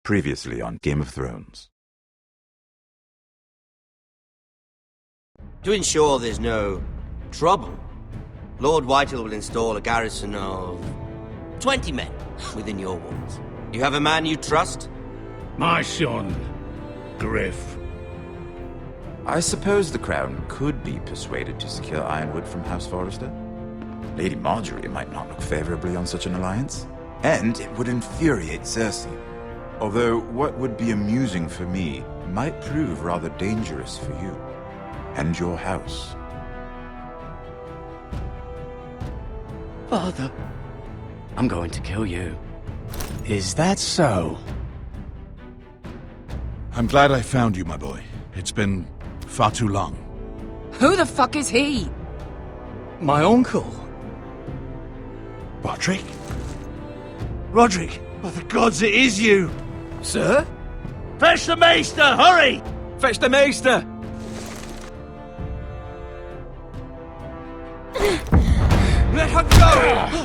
Previously on Game of Thrones. To ensure there's no trouble, Lord Whitehall will install a garrison of 20 men within your walls. You have a man you trust? My son, Griff. I suppose the Crown could be persuaded to secure Ironwood from House Forrester. Lady Marjorie might not look favorably on such an alliance, and it would infuriate Cersei. Although what would be amusing for me might prove rather dangerous for you and your house. Father, I'm going to kill you. Is that so? I'm glad I found you, my boy. It's been far too long. Who the fuck is he? My uncle. Roderick? Roderick! By the gods, it is you! Sir? Fetch the maester, hurry! Fetch the maester! Let her go!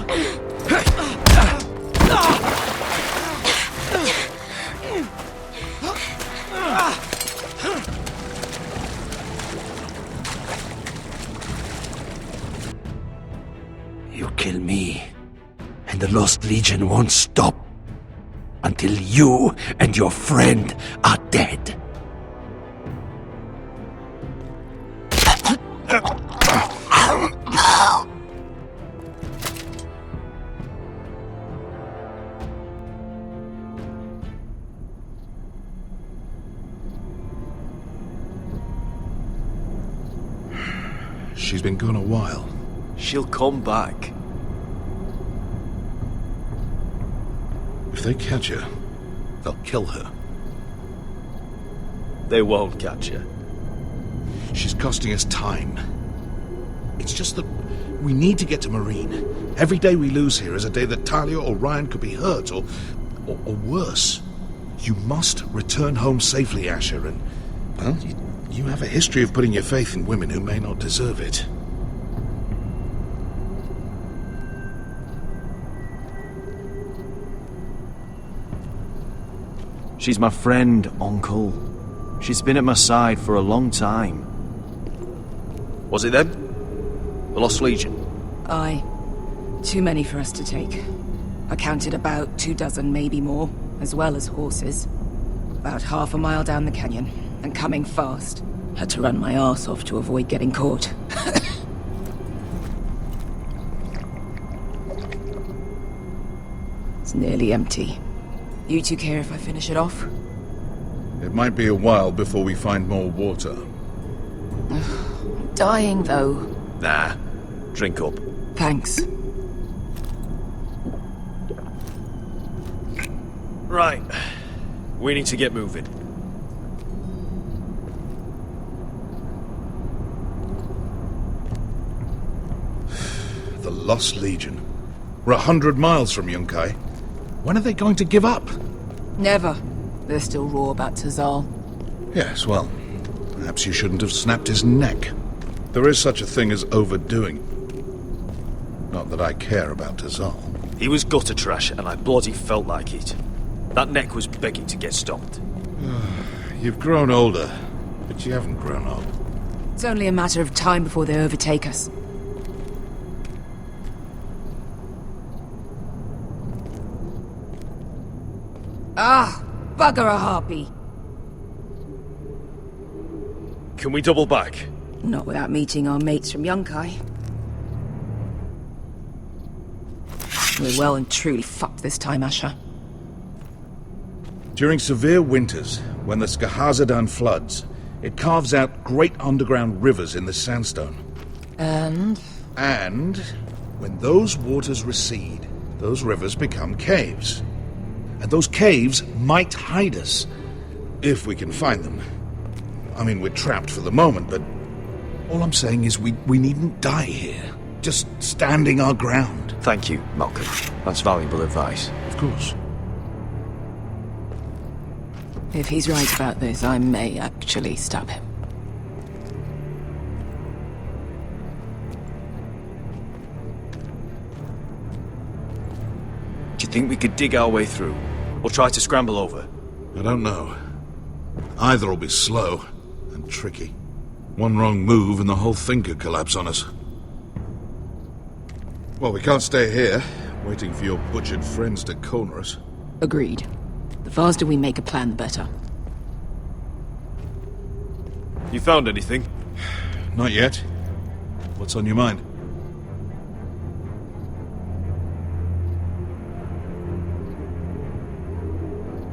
You kill me, and the Lost Legion won't stop until you and your friend are dead. She's been gone a while. She'll come back. If they catch her, they'll kill her. They won't catch her. She's costing us time. It's just that we need to get to Marine. Every day we lose here is a day that Talia or Ryan could be hurt, or worse. You must return home safely, Asher, and, well, you have a history of putting your faith in women who may not deserve it. She's my friend, Uncle. She's been at my side for a long time. Was it them? The Lost Legion? Aye. Too many for us to take. I counted about 24, maybe more, as well as horses. About half a mile down the canyon, and coming fast. Had to run my arse off to avoid getting caught. It's nearly empty. You two care if I finish it off? It might be a while before we find more water. I'm dying, though. Nah. Drink up. Thanks. Right. We need to get moving. The Lost Legion. We're 100 miles from Yunkai. When are they going to give up? Never. They're still raw about Tazal. Yes, well, perhaps you shouldn't have snapped his neck. There is such a thing as overdoing. Not that I care about Tazal. He was gutter trash, and I bloody felt like it. That neck was begging to get stomped. You've grown older, but you haven't grown up. It's only a matter of time before they overtake us. Ah! Bugger a harpy! Can we double back? Not without meeting our mates from Yunkai. We're well and truly fucked this time, Asher. During severe winters, when the Skahazadan floods, it carves out great underground rivers in the sandstone. And when those waters recede, those rivers become caves. And those caves might hide us, if we can find them. I mean, we're trapped for the moment, but all I'm saying is we needn't die here. Just standing our ground. Thank you, Malcolm. That's valuable advice. Of course. if he's right about this, I may actually stab him. Do you think we could dig our way through? Or try to scramble over? I don't know. Either will be slow and tricky. One wrong move and the whole thing could collapse on us. Well, we can't stay here, waiting for your butchered friends to corner us. Agreed. The faster we make a plan, the better. You found anything? Not yet. What's on your mind?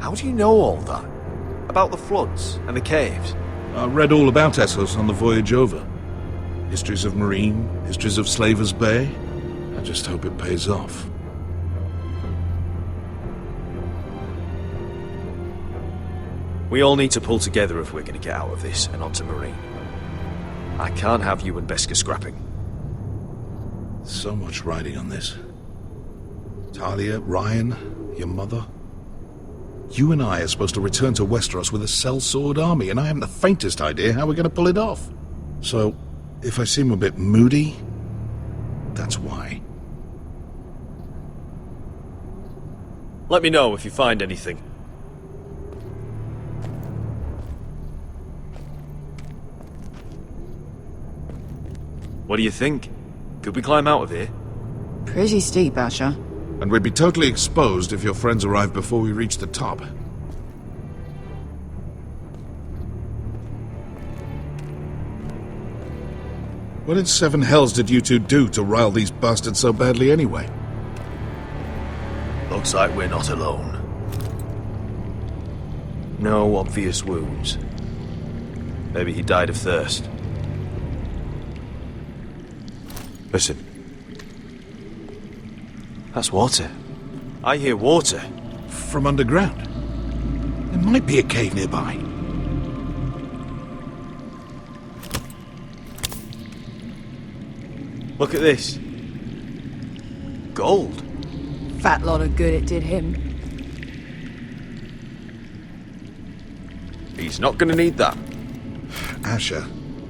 How do you know all that? About the floods and the caves? I read all about Essos on the voyage over. Histories of Marine, histories of Slavers Bay. I just hope it pays off. We all need to pull together if we're going to get out of this and onto Marine. I can't have you and Beskar scrapping. So much riding on this. Talia, Ryan, your mother. You and I are supposed to return to Westeros with a sellsword army, and I haven't the faintest idea how we're going to pull it off. So, if I seem a bit moody, that's why. Let me know if you find anything. What do you think? Could we climb out of here? Pretty steep, Asher. And we'd be totally exposed if your friends arrived before we reached the top. What in seven hells did you two do to rile these bastards so badly anyway? Looks like we're not alone. No obvious wounds. Maybe he died of thirst. Listen. That's water. I hear water. From underground. There might be a cave nearby. Look at this. Gold. Fat lot of good it did him. He's not gonna need that. Asher,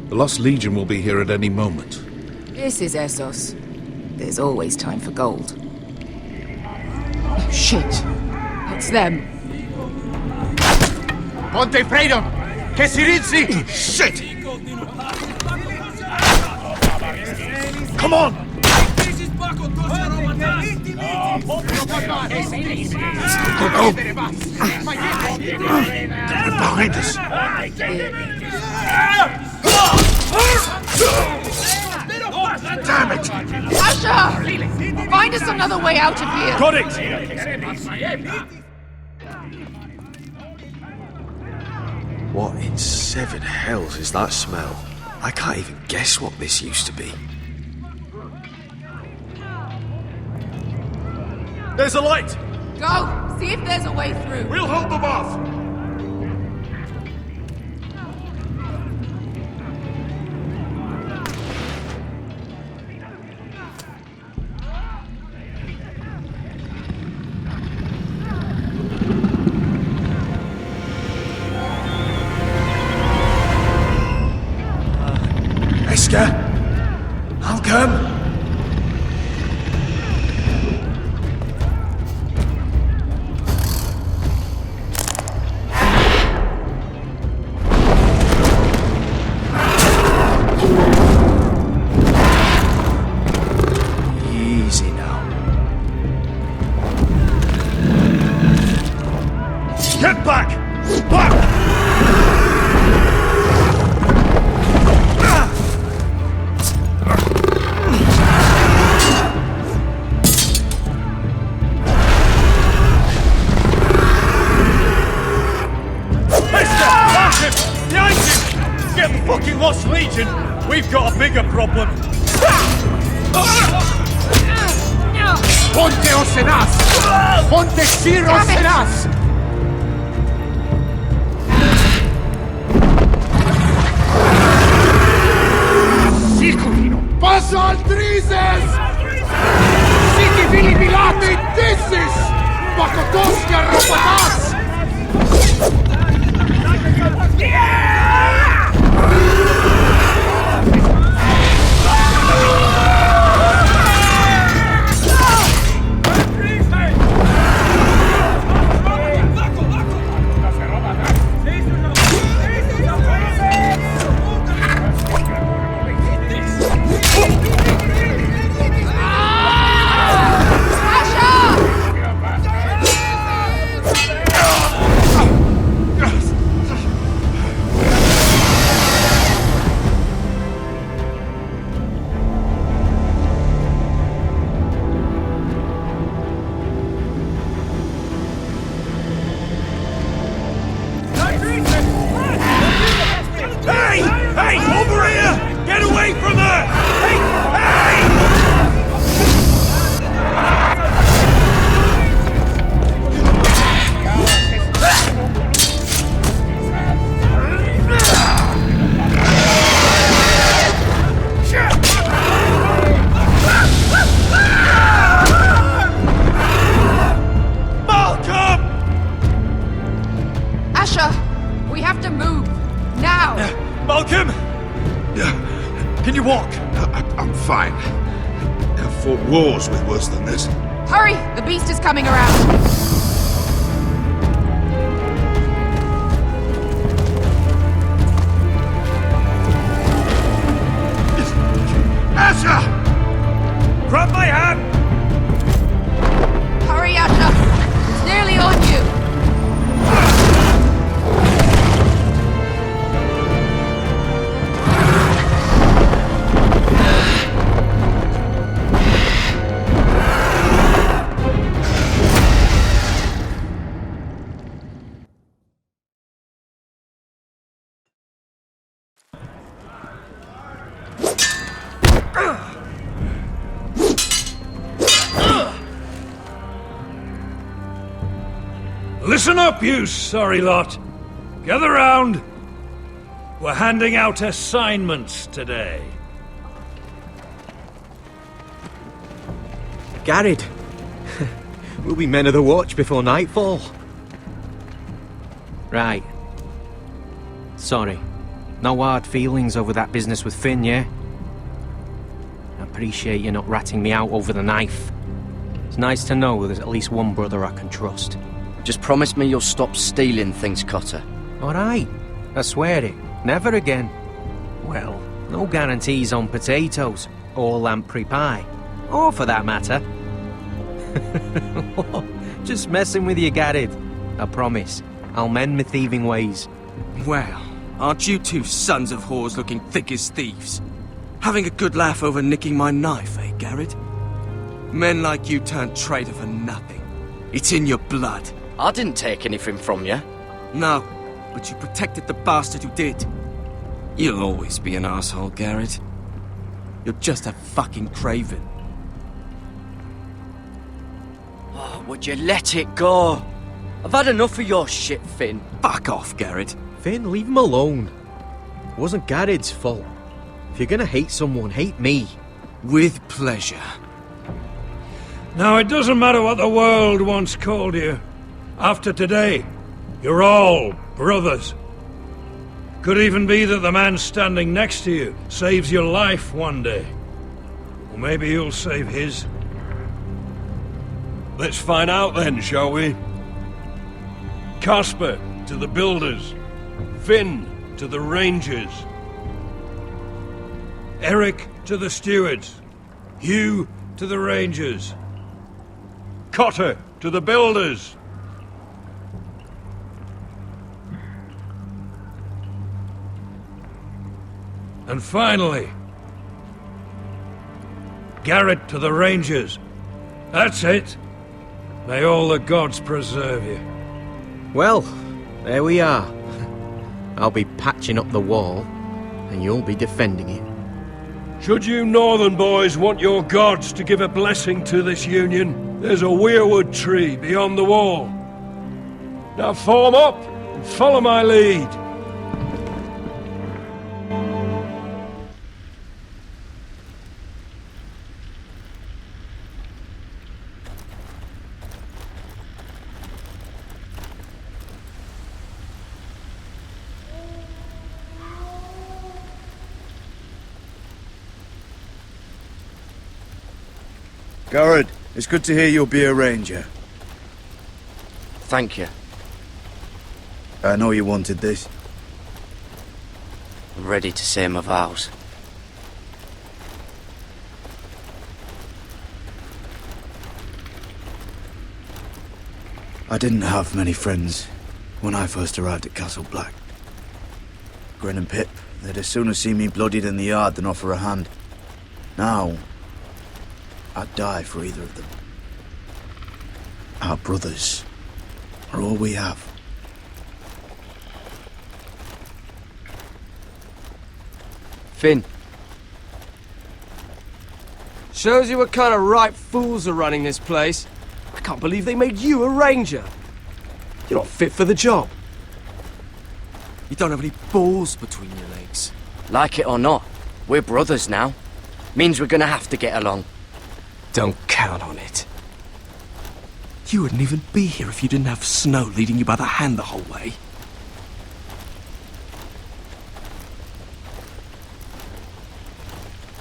the Lost Legion will be here at any moment. This is Essos. There's always time for gold. Oh, shit. It's them. Monte Freedom! Che si rizzi! Shit! Come on! Go! They're behind us! Damn it! Asher! Find us another way out of here! Got it! What in seven hells is that smell? I can't even guess what this used to be. There's a light! Go! See if there's a way through. We'll hold them off! Beskar, I'll come. Easy now. Get back! Back! Get the fucking Lost Legion! We've got a bigger problem! Ponte Osenas! Ponte Ciro Osenas! Siculino! Paso al Drises! Siki Vili Bilate Dissis! Bakotoska Ropatas! Can you walk? I'm fine. I've fought wars with worse than this. Hurry! The beast is coming around! Asha! Grab my hand! Hurry, Asha! It's nearly on you! Listen up, you sorry lot. Gather round. We're handing out assignments today. Garrett, we'll be men of the watch before nightfall. Right. Sorry. No hard feelings over that business with Finn, yeah? I appreciate you not ratting me out over the knife. It's nice to know there's at least one brother I can trust. Just promise me you'll stop stealing things, Cotter. Alright. I swear it. Never again. Well, no guarantees on potatoes, or lamprey pie. Or for that matter. Just messing with you, Garrett. I promise. I'll mend my thieving ways. Well, aren't you two sons of whores looking thick as thieves? Having a good laugh over nicking my knife, eh, Garrett? Men like you turn traitor for nothing. It's in your blood. I didn't take anything from you. No, but you protected the bastard who did. You'll always be an asshole, Garrett. You're just a fucking craven. Oh, would you let it go? I've had enough of your shit, Finn. Fuck off, Garrett. Finn, leave him alone. It wasn't Garrett's fault. If you're gonna hate someone, hate me. With pleasure. Now, it doesn't matter what the world once called you. After today, you're all brothers. Could even be that the man standing next to you saves your life one day. Or maybe you'll save his. Let's find out then, shall we? Casper to the builders. Finn to the rangers. Eric to the stewards. Hugh to the rangers. Cotter to the builders. And finally, Garrett to the Rangers. That's it. May all the gods preserve you. Well, there we are. I'll be patching up the wall, and you'll be defending it. Should you northern boys want your gods to give a blessing to this union, there's a weirwood tree beyond the wall. Now form up and follow my lead. Garrett, it's good to hear you'll be a ranger. Thank you. I know you wanted this. I'm ready to say my vows. I didn't have many friends when I first arrived at Castle Black. Grin and Pip, they'd as soon have seen me bloodied in the yard than offer a hand. Now, I'd die for either of them. Our brothers are all we have. Finn. Shows you what kind of ripe fools are running this place. I can't believe they made you a ranger. You're not fit for the job. You don't have any balls between your legs. Like it or not, we're brothers now. Means we're gonna have to get along. Don't count on it. You wouldn't even be here if you didn't have Snow leading you by the hand the whole way.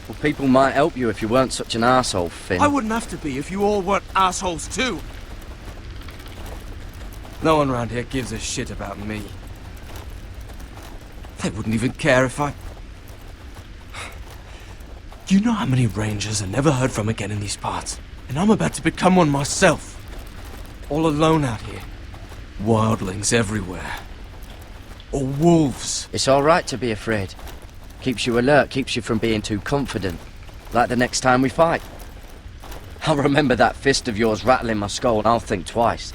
Well, people might help you if you weren't such an arsehole, Finn. I wouldn't have to be if you all weren't assholes too. No one around here gives a shit about me. They wouldn't even care if I... You know how many rangers are never heard from again in these parts? And I'm about to become one myself. All alone out here. Wildlings everywhere. Or wolves. It's alright to be afraid. Keeps you alert, keeps you from being too confident. Like the next time we fight. I'll remember that fist of yours rattling my skull and I'll think twice.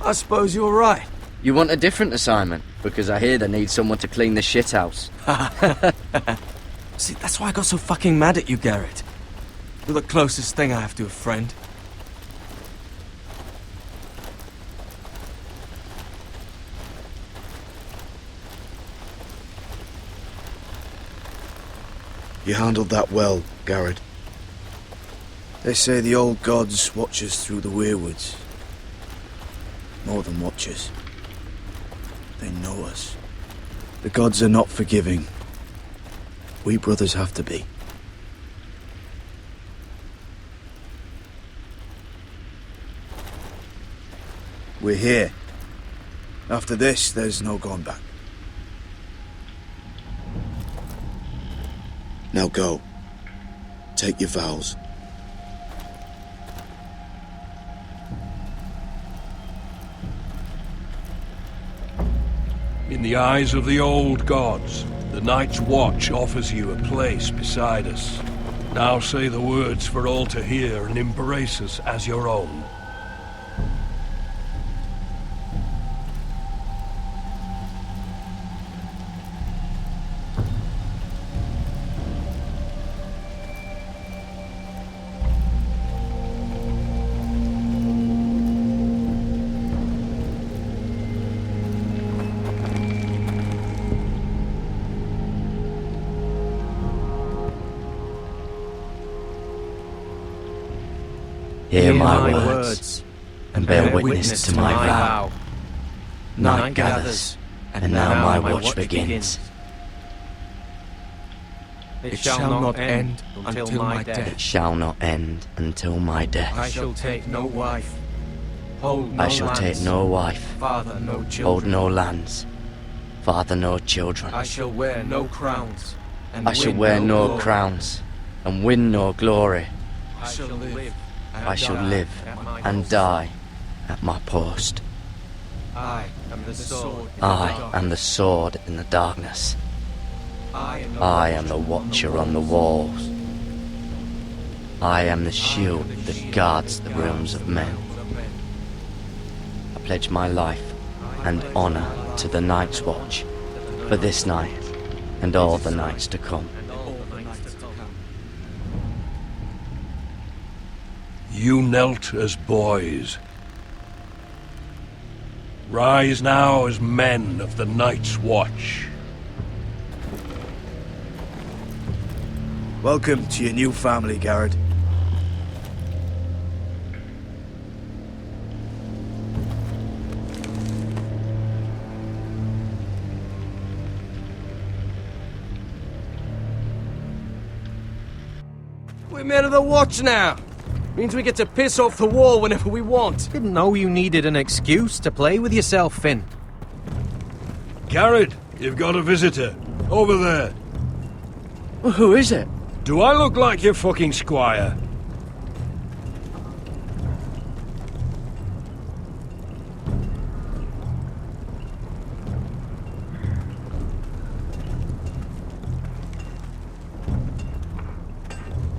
I suppose you're right. You want a different assignment? Because I hear they need someone to clean the shithouse. See, that's why I got so fucking mad at you, Garrett. You're the closest thing I have to a friend. You handled that well, Garrett. They say the old gods watch us through the weirwoods. More than watch us. They know us. The gods are not forgiving. We brothers have to be. We're here. After this, there's no going back. Now go. Take your vows. In the eyes of the old gods, the Night's Watch offers you a place beside us. Now say the words for all to hear and embrace us as your own. Hear my words, and bear witness to my vow. Night gathers, and now my watch begins. It shall not end until my death. It shall not end until my death. I shall take no wife, hold no I shall lands, take no wife, father no hold children. no lands, father no children. I shall wear no crowns, and I shall win wear no glory. crowns, and win no glory. I shall live. I shall live and die at my post. I am the sword. I am the sword in the darkness. I am the watcher on the walls. I am the shield that guards the realms of men. I pledge my life and honor to the Night's Watch for this night and all the nights to come. You knelt as boys. Rise now as men of the Night's Watch. Welcome to your new family, Garrett. We're men of the watch now. Means we get to piss off the wall whenever we want. Didn't know you needed an excuse to play with yourself, Finn. Garrett, you've got a visitor. Over there. Well, who is it? Do I look like your fucking squire?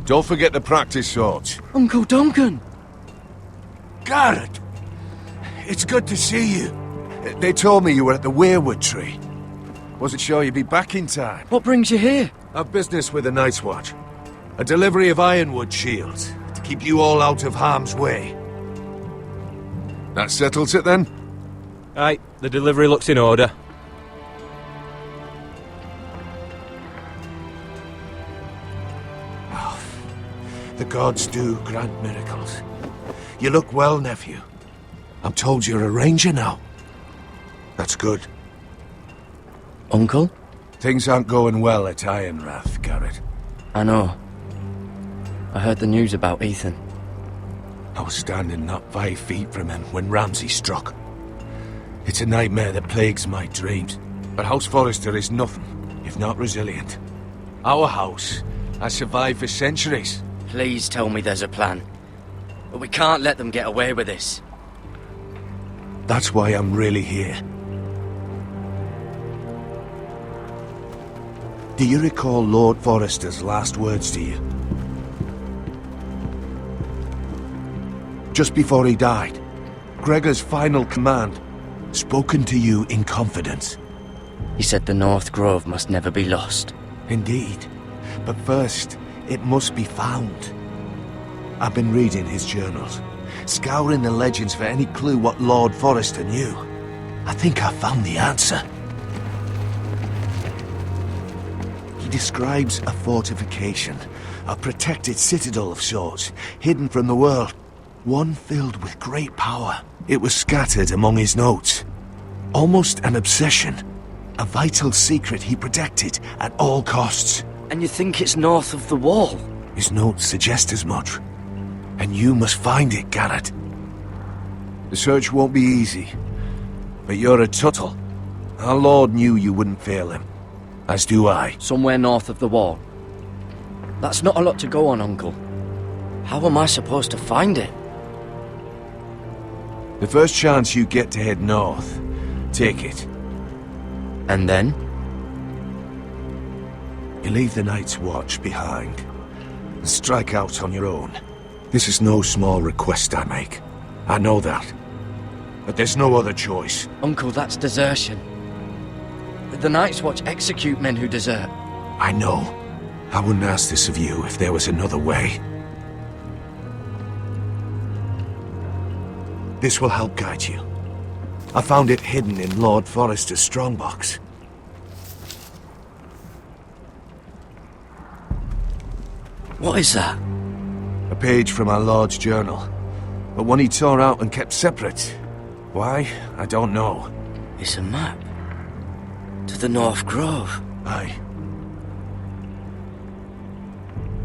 Don't forget to practice swords. Uncle Duncan! Garrett! It's good to see you. They told me you were at the weirwood tree. Wasn't sure you'd be back in time. What brings you here? I've business with the Night's Watch. A delivery of ironwood shields to keep you all out of harm's way. That settles it then? Aye, the delivery looks in order. The gods do grant miracles. You look well, nephew. I'm told you're a ranger now. That's good. Uncle? Things aren't going well at Ironrath, Garrett. I know. I heard the news about Ethan. I was standing not 5 feet from him when Ramsay struck. It's a nightmare that plagues my dreams, but House Forrester is nothing if not resilient. Our house has survived for centuries. Please tell me there's a plan. But we can't let them get away with this. That's why I'm really here. Do you recall Lord Forrester's last words to you? Just before he died, Gregor's final command, spoken to you in confidence. He said the North Grove must never be lost. Indeed. But first, it must be found. I've been reading his journals, scouring the legends for any clue what Lord Forrester knew. I think I found the answer. He describes a fortification, a protected citadel of sorts, hidden from the world. One filled with great power. It was scattered among his notes. Almost an obsession. A vital secret he protected at all costs. And you think it's north of the wall? His notes suggest as much. And you must find it, Garrett. The search won't be easy. But you're a Tuttle. Our Lord knew you wouldn't fail him. As do I. Somewhere north of the wall. That's not a lot to go on, Uncle. How am I supposed to find it? The first chance you get to head north, take it. And then? You leave the Night's Watch behind and strike out on your own. This is no small request I make. I know that. But there's no other choice. Uncle, that's desertion. The Night's Watch execute men who desert. I know. I wouldn't ask this of you if there was another way. This will help guide you. I found it hidden in Lord Forrester's strongbox. What is that? A page from our Lord's journal, but one he tore out and kept separate. Why? I don't know. It's a map. To the North Grove. Aye.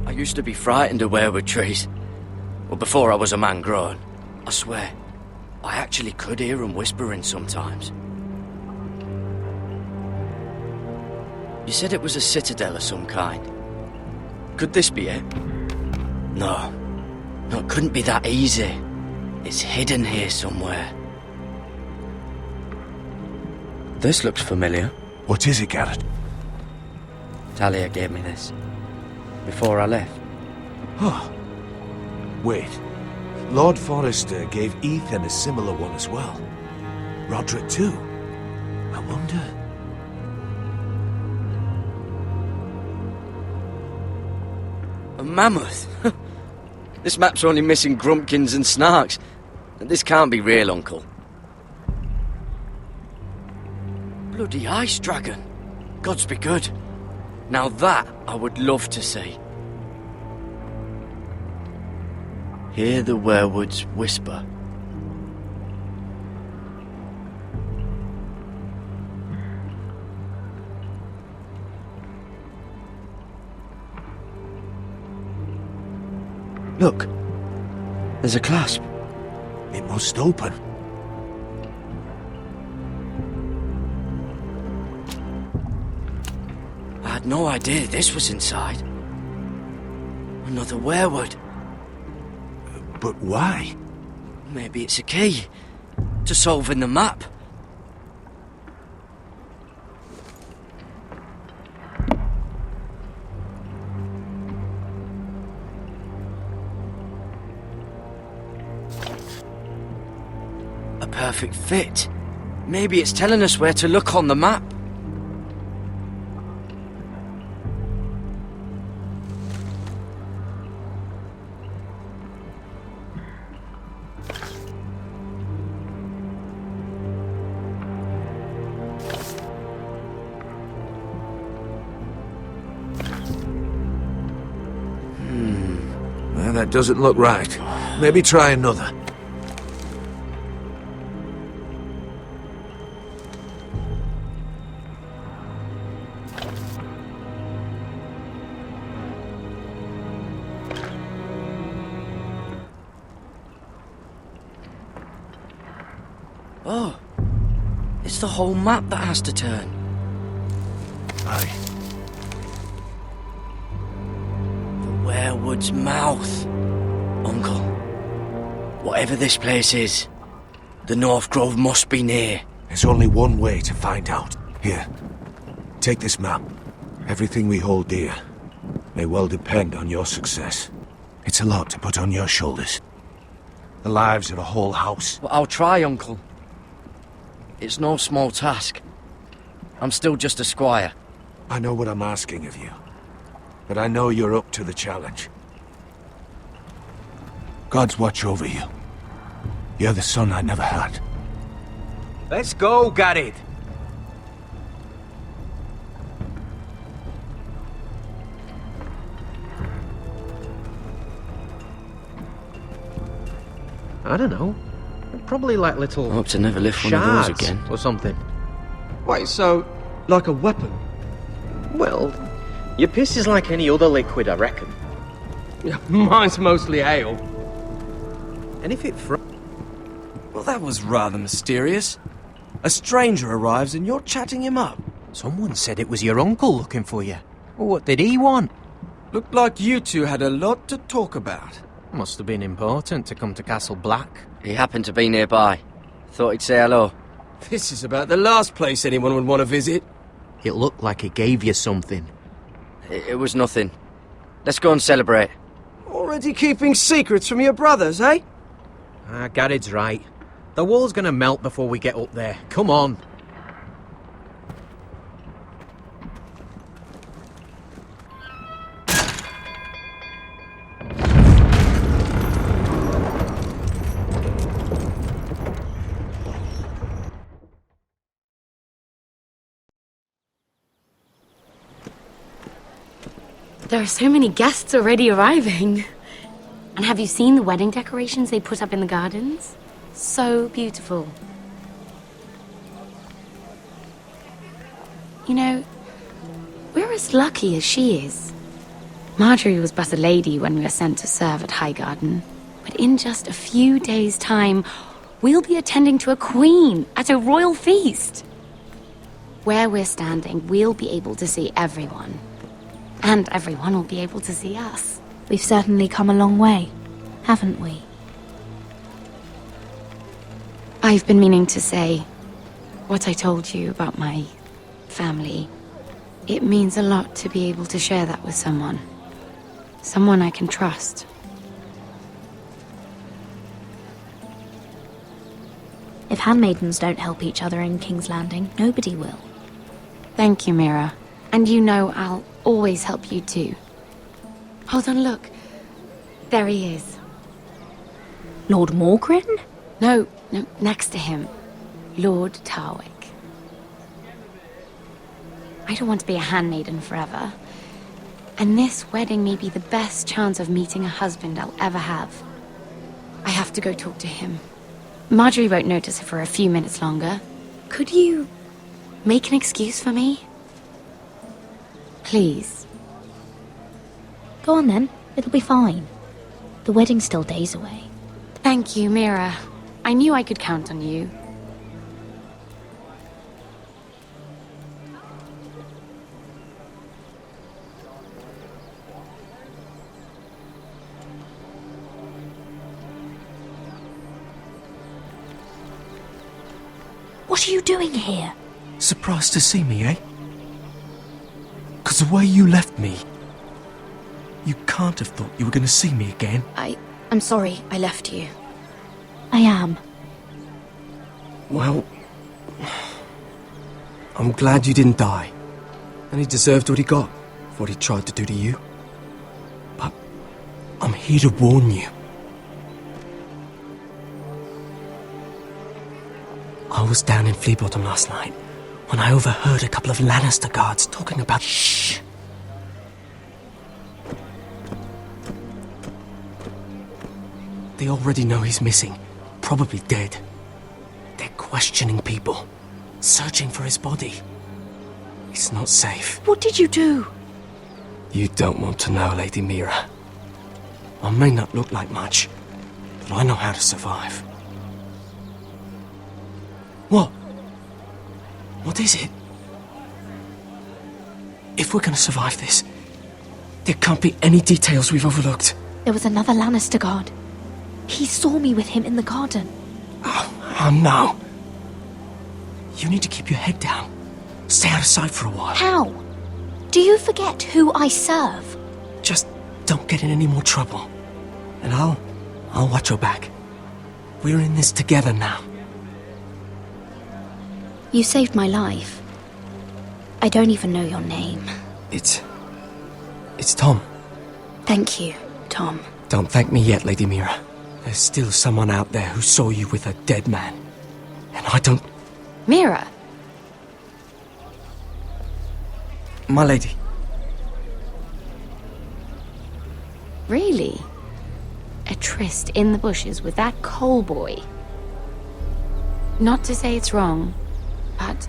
I used to be frightened of weirwood trees. Well, before I was a man grown. I swear, I actually could hear them whispering sometimes. You said it was a citadel of some kind. Could this be it? No. No, it couldn't be that easy. It's hidden here somewhere. This looks familiar. What is it, Garrett? Talia gave me this. Before I left. Huh. Wait. Lord Forrester gave Ethan a similar one as well. Roderick too. I wonder... A mammoth? This map's only missing Grumpkins and Snarks. This can't be real, Uncle. Bloody ice dragon. Gods be good. Now that I would love to see. Hear the werewoods whisper. Look, there's a clasp. It must open. I had no idea this was inside. Another werewood. But why? Maybe it's a key to solving the map. A perfect fit. Maybe it's telling us where to look on the map. Well, that doesn't look right. Maybe try another. Oh, it's the whole map that has to turn. Aye. The Werewood's mouth. Uncle, whatever this place is, the North Grove must be near. There's only one way to find out. Here, take this map. Everything we hold dear may well depend on your success. It's a lot to put on your shoulders. The lives of a whole house. Well, I'll try, Uncle. It's no small task. I'm still just a squire. I know what I'm asking of you, but I know you're up to the challenge. God's watch over you. You're the son I never had. Let's go, Garrett. I don't know. Probably like little... I hope to never lift one of those shards again. or something. Wait, so, like a weapon? Well, your piss is like any other liquid, I reckon. Yeah, mine's mostly ale. And if it Well, that was rather mysterious. A stranger arrives and you're chatting him up. Someone said it was your uncle looking for you. What did he want? Looked like you two had a lot to talk about. Must have been important to come to Castle Black. He happened to be nearby. Thought he'd say hello. This is about the last place anyone would want to visit. It looked like he gave you something. It was nothing. Let's go and celebrate. Already keeping secrets from your brothers, eh? Garrett's right. The wall's gonna melt before we get up there. Come on. There are so many guests already arriving. And have you seen the wedding decorations they put up in the gardens? So beautiful. You know, we're as lucky as she is. Marjorie was but a lady when we were sent to serve at Highgarden. But in just a few days' time, we'll be attending to a queen at a royal feast. Where we're standing, we'll be able to see everyone. And everyone will be able to see us. We've certainly come a long way, haven't we? I've been meaning to say what I told you about my family. It means a lot to be able to share that with someone. Someone I can trust. If handmaidens don't help each other in King's Landing, nobody will. Thank you, Mira. And you know I'll always help you too. Hold on, look. There he is. Lord Morgrin? No, next to him. Lord Tarwick. I don't want to be a handmaiden forever. And this wedding may be the best chance of meeting a husband I'll ever have. I have to go talk to him. Marjorie won't notice it for a few minutes longer. Could you make an excuse for me? Please. Go on then, it'll be fine. The wedding's still days away. Thank you, Mira. I knew I could count on you. What are you doing here? Surprised to see me, eh? 'Cause the way you left me, you can't have thought you were going to see me again. I'm sorry I left you. I am. Well, I'm glad you didn't die. And he deserved what he got for what he tried to do to you. But I'm here to warn you. I was down in Fleabottom last night when I overheard a couple of Lannister guards talking about... Shh! They already know he's missing, probably dead. They're questioning people, searching for his body. It's not safe. What did you do? You don't want to know, Lady Mira. I may not look like much, but I know how to survive. What? What is it? If we're gonna survive this, there can't be any details we've overlooked. There was another Lannister guard. He saw me with him in the garden. Oh no. You need to keep your head down. Stay out of sight for a while. How? Do you forget who I serve? Just don't get in any more trouble. And I'll watch your back. We're in this together now. You saved my life. I don't even know your name. It's Tom. Thank you, Tom. Don't thank me yet, Lady Mira. There's still someone out there who saw you with a dead man. And I don't... Mira? My lady. Really? A tryst in the bushes with that coal boy? Not to say it's wrong, but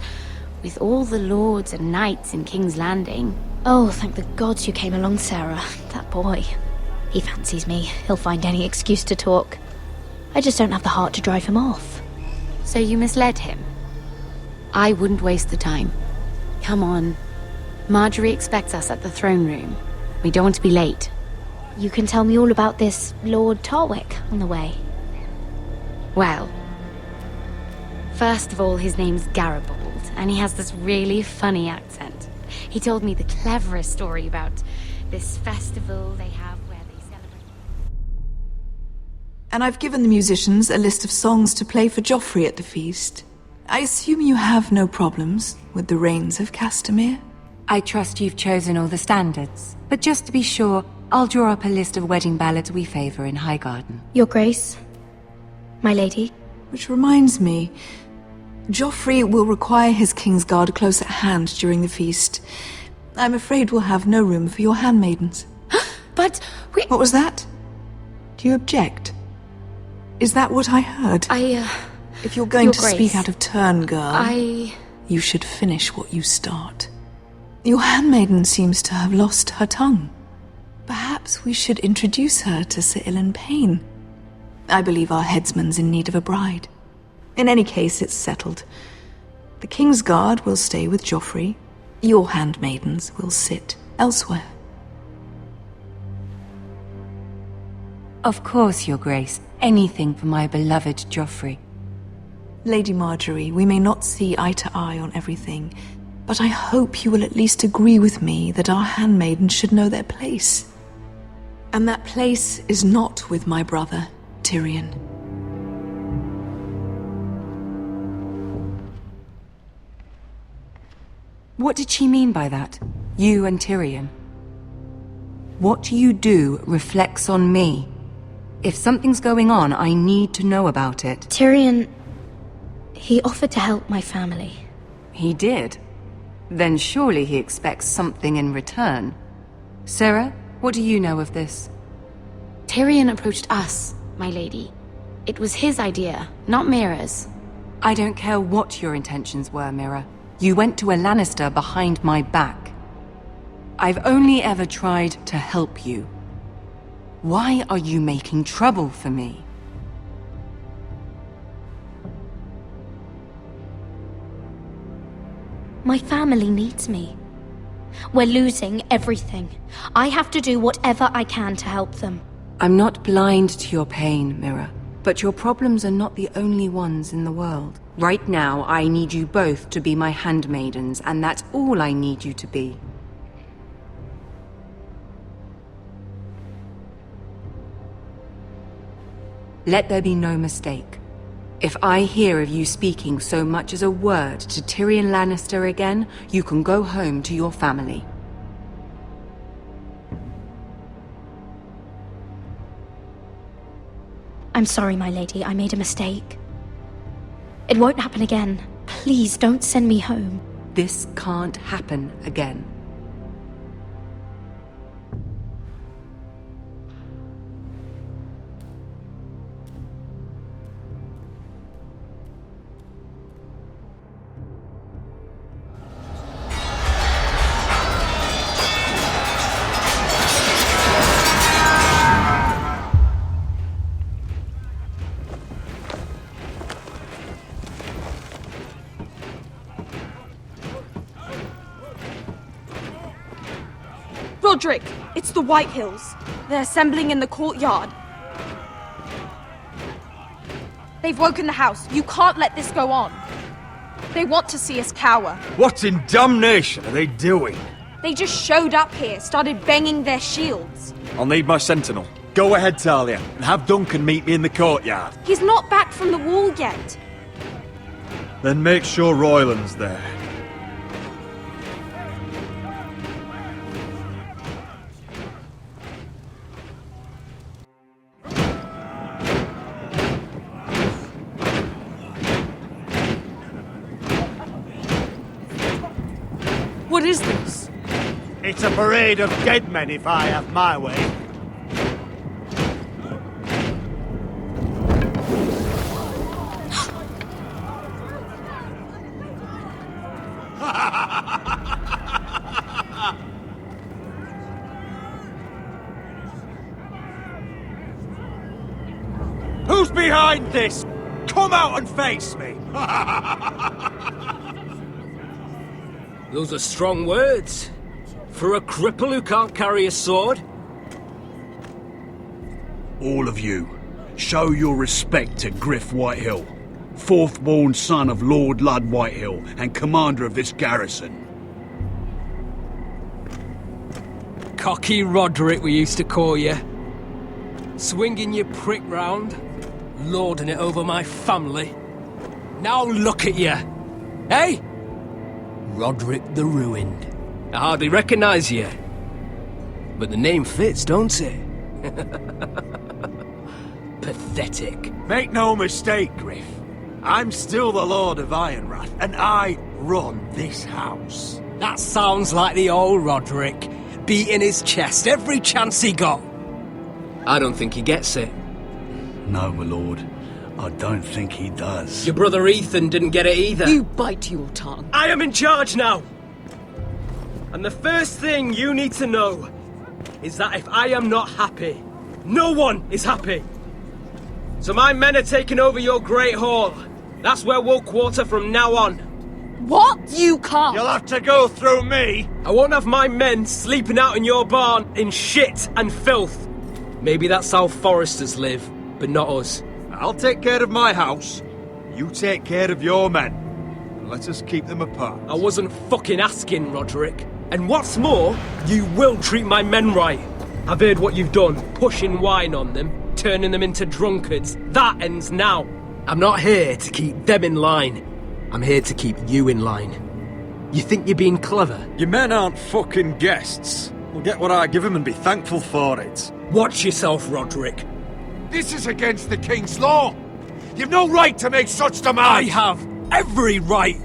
with all the lords and knights in King's Landing... Oh, thank the gods you came along, Sarah. That boy. He fancies me. He'll find any excuse to talk. I just don't have the heart to drive him off. So you misled him? I wouldn't waste the time. Come on. Marjorie expects us at the throne room. We don't want to be late. You can tell me all about this Lord Tarwick on the way. Well, first of all, his name's Garibald, and he has this really funny accent. He told me the cleverest story about this festival they have where they celebrate... And I've given the musicians a list of songs to play for Joffrey at the feast. I assume you have no problems with the Rains of Castamere? I trust you've chosen all the standards, but just to be sure, I'll draw up a list of wedding ballads we favor in Highgarden. Your Grace, my lady. Which reminds me, Joffrey will require his Kingsguard close at hand during the feast. I'm afraid we'll have no room for your handmaidens. But we... What was that? Do you object? Is that what I heard? If you're going to speak out of turn, girl, you should finish what you start. Your handmaiden seems to have lost her tongue. Perhaps we should introduce her to Sir Ilan Payne. I believe our headsman's in need of a bride. In any case, it's settled. The Kingsguard will stay with Joffrey. Your handmaidens will sit elsewhere. Of course, Your Grace. Anything for my beloved Joffrey. Lady Marjorie, we may not see eye to eye on everything, but I hope you will at least agree with me that our handmaidens should know their place. And that place is not with my brother, Tyrion. What did she mean by that? You and Tyrion? What you do reflects on me. If something's going on, I need to know about it. Tyrion... he offered to help my family. He did? Then surely he expects something in return. Sarah, what do you know of this? Tyrion approached us, my lady. It was his idea, not Mira's. I don't care what your intentions were, Mira. You went to a Lannister behind my back. I've only ever tried to help you. Why are you making trouble for me? My family needs me. We're losing everything. I have to do whatever I can to help them. I'm not blind to your pain, Mira. But your problems are not the only ones in the world. Right now, I need you both to be my handmaidens, and that's all I need you to be. Let there be no mistake. If I hear of you speaking so much as a word to Tyrion Lannister again, you can go home to your family. I'm sorry, my lady. I made a mistake. It won't happen again. Please don't send me home. This can't happen again. Roderick! It's the Whitehills. They're assembling in the courtyard. They've woken the house. You can't let this go on. They want to see us cower. What in damnation are they doing? They just showed up here, started banging their shields. I'll need my sentinel. Go ahead, Talia, and have Duncan meet me in the courtyard. He's not back from the wall yet. Then make sure Royland's there. What is this? It's a parade of dead men if I have my way. Who's behind this? Come out and face me! Those are strong words. For a cripple who can't carry a sword? All of you, show your respect to Griff Whitehill, fourth-born son of Lord Lud Whitehill and commander of this garrison. Cocky Roderick, we used to call you. Swinging your prick round, lording it over my family. Now look at you. Hey? Roderick the Ruined. I hardly recognise you. But the name fits, don't it? Pathetic. Make no mistake, Griff. I'm still the Lord of Ironrath, and I run this house. That sounds like the old Roderick, beating his chest every chance he got. I don't think he gets it. No, my lord. I don't think he does. Your brother Ethan didn't get it either. You bite your tongue. I am in charge now! And the first thing you need to know is that if I am not happy, no one is happy. So my men are taking over your Great Hall. That's where we'll quarter from now on. What? You can't. You'll have to go through me. I won't have my men sleeping out in your barn in shit and filth. Maybe that's how Forresters live, but not us. I'll take care of my house. You take care of your men. And let us keep them apart. I wasn't fucking asking, Roderick. And what's more, you will treat my men right. I've heard what you've done, pushing wine on them, turning them into drunkards. That ends now. I'm not here to keep them in line. I'm here to keep you in line. You think you're being clever? Your men aren't fucking guests. We'll get what I give them and be thankful for it. Watch yourself, Roderick. This is against the King's law. You've no right to make such demands. I have every right.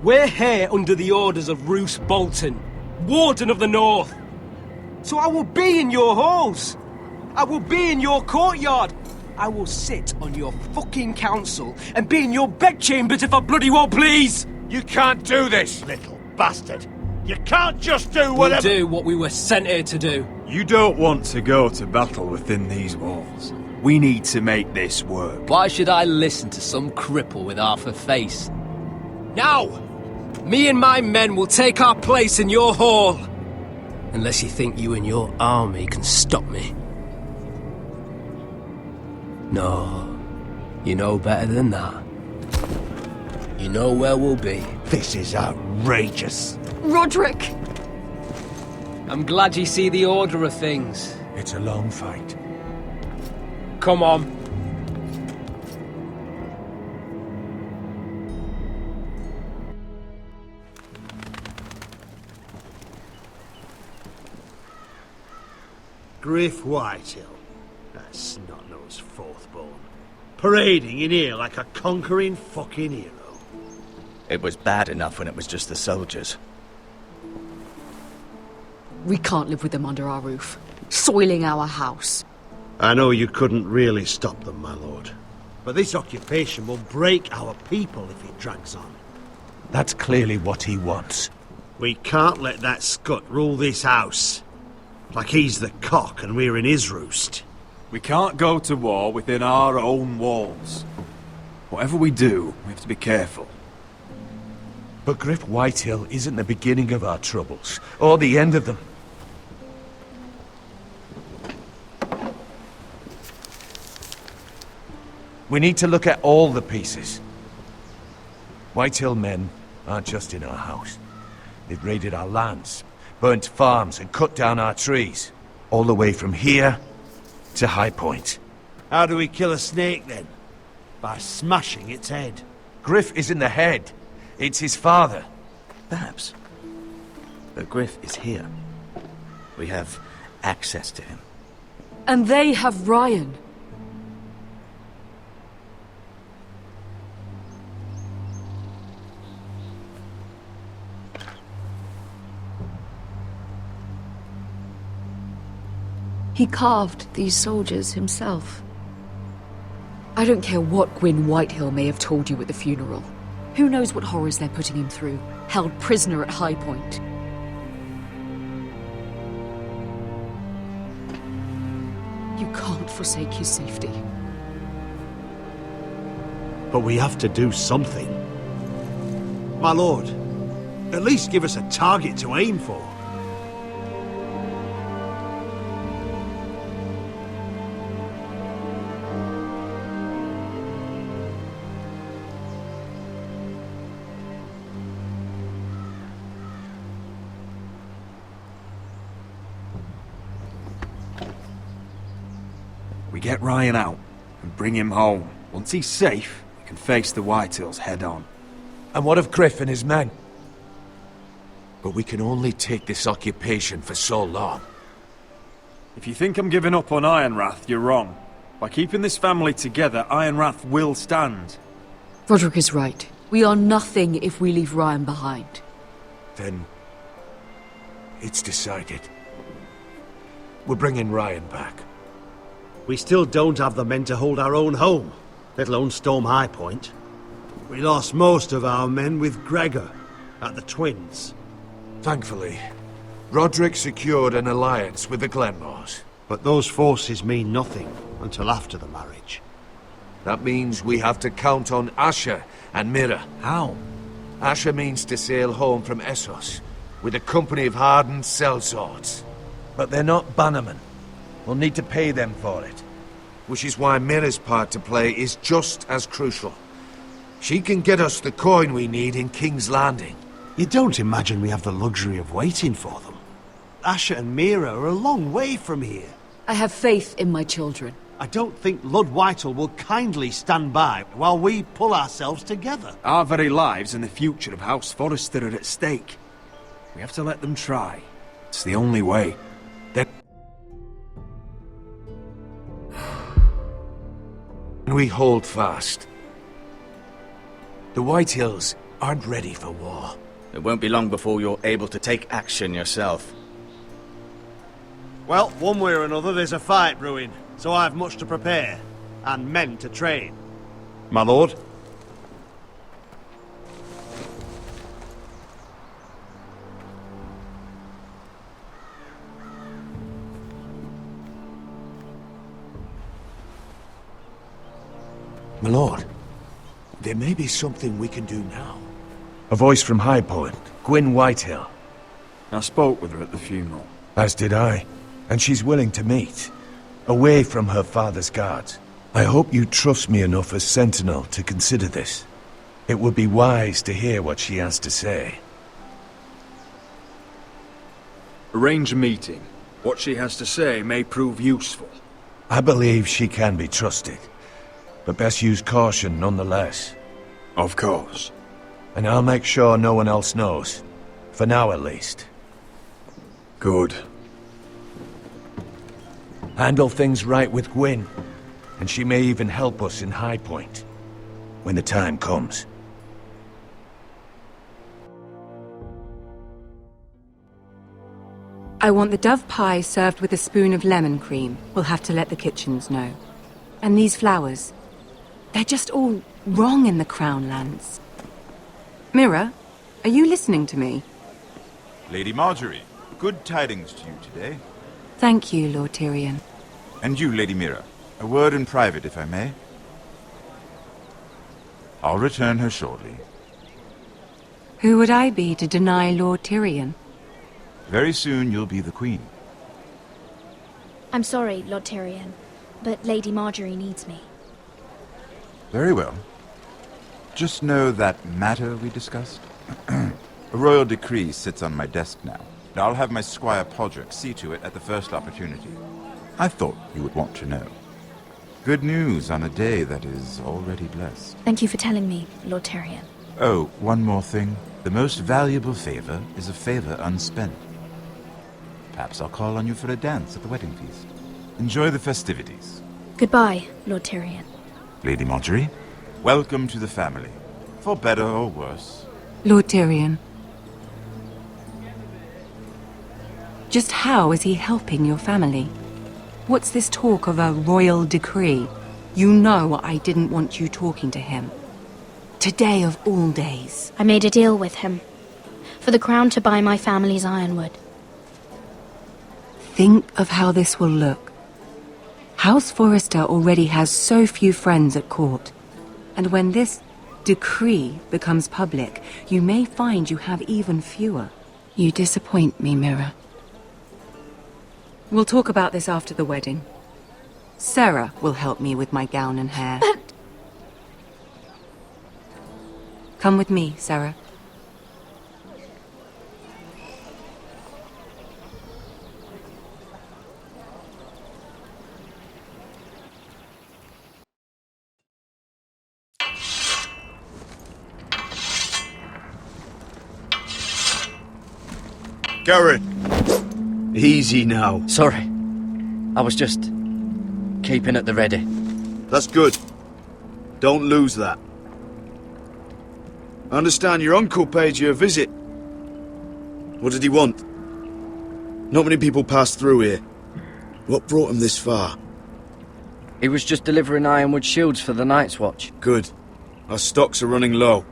We're here under the orders of Roose Bolton, Warden of the North. So I will be in your halls. I will be in your courtyard. I will sit on your fucking council and be in your bedchambers if I bloody well please. You can't do this, little bastard. You can't just do whatever... We'll do what we were sent here to do. You don't want to go to battle within these walls. We need to make this work. Why should I listen to some cripple with half a face? Now, me and my men will take our place in your hall. Unless you think you and your army can stop me. No, you know better than that. You know where we'll be. This is outrageous. Roderick! I'm glad you see the order of things. It's a long fight. Come on. Griff Whitehill. That snot-nosed fourth-born. Parading in here like a conquering fucking hero. It was bad enough when it was just the soldiers. We can't live with them under our roof, soiling our house. I know you couldn't really stop them, my lord. But this occupation will break our people if it drags on. That's clearly what he wants. We can't let that scut rule this house. Like he's the cock and we're in his roost. We can't go to war within our own walls. Whatever we do, we have to be careful. But Griff Whitehill isn't the beginning of our troubles, or the end of them. We need to look at all the pieces. Whitehill men aren't just in our house. They've raided our lands, burnt farms and cut down our trees. All the way from here to High Point. How do we kill a snake then? By smashing its head. Griff isn't the head. It's his father. Perhaps. But Griff is here. We have access to him. And they have Ryan. He carved these soldiers himself. I don't care what Gwyn Whitehill may have told you at the funeral. Who knows what horrors they're putting him through, held prisoner at High Point. You can't forsake his safety. But we have to do something. My lord, at least give us a target to aim for. We get Ryan out and bring him home. Once he's safe, we can face the Whitehills head on. And what of Griff and his men? But we can only take this occupation for so long. If you think I'm giving up on Ironrath, you're wrong. By keeping this family together, Ironrath will stand. Roderick is right. We are nothing if we leave Ryan behind. Then it's decided. We're bringing Ryan back. We still don't have the men to hold our own home, let alone storm High Point. We lost most of our men with Gregor at the Twins. Thankfully, Roderick secured an alliance with the Glenmores. But those forces mean nothing until after the marriage. That means we have to count on Asher and Mira. How? Asher means to sail home from Essos with a company of hardened sellswords. But they're not bannermen. We'll need to pay them for it. Which is why Mira's part to play is just as crucial. She can get us the coin we need in King's Landing. You don't imagine we have the luxury of waiting for them? Asher and Mira are a long way from here. I have faith in my children. I don't think Lord Whitehill will kindly stand by while we pull ourselves together. Our very lives and the future of House Forrester are at stake. We have to let them try. It's the only way. We hold fast. The Whitehills aren't ready for war. It won't be long before you're able to take action yourself. Well, one way or another there's a fight brewing, so I've much to prepare, and men to train. My lord? My lord, there may be something we can do now. A voice from High Point, Gwyn Whitehill. I spoke with her at the funeral. As did I. And she's willing to meet. Away from her father's guards. I hope you trust me enough as Sentinel to consider this. It would be wise to hear what she has to say. Arrange a meeting. What she has to say may prove useful. I believe she can be trusted. But best use caution nonetheless. Of course. And I'll make sure no one else knows. For now at least. Good. Handle things right with Gwyn. And she may even help us in High Point. When the time comes. I want the dove pie served with a spoon of lemon cream. We'll have to let the kitchens know. And these flowers. They're just all wrong in the Crown lands. Mira, are you listening to me? Lady Marjorie, good tidings to you today. Thank you, Lord Tyrion. And you, Lady Mira. A word in private, if I may. I'll return her shortly. Who would I be to deny Lord Tyrion? Very soon you'll be the Queen. I'm sorry, Lord Tyrion, but Lady Marjorie needs me. Very well. Just know that matter we discussed? A royal decree sits on my desk now. I'll have my Squire Podrick see to it at the first opportunity. I thought you would want to know. Good news on a day that is already blessed. Thank you for telling me, Lord Tyrion. Oh, one more thing. The most valuable favor is a favor unspent. Perhaps I'll call on you for a dance at the wedding feast. Enjoy the festivities. Goodbye, Lord Tyrion. Lady Marjorie, welcome to the family. For better or worse. Lord Tyrion. Just how is he helping your family? What's this talk of a royal decree? You know I didn't want you talking to him. Today of all days. I made a deal with him. For the crown to buy my family's ironwood. Think of how this will look. House Forrester already has so few friends at court. And when this decree becomes public, you may find you have even fewer. You disappoint me, Mira. We'll talk about this after the wedding. Sarah will help me with my gown and hair. But... Come with me, Sarah. Garrett! Easy now. Sorry. I was just keeping at the ready. That's good. Don't lose that. I understand your uncle paid you a visit. What did he want? Not many people pass through here. What brought him this far? He was just delivering ironwood shields for the Night's Watch. Good. Our stocks are running low.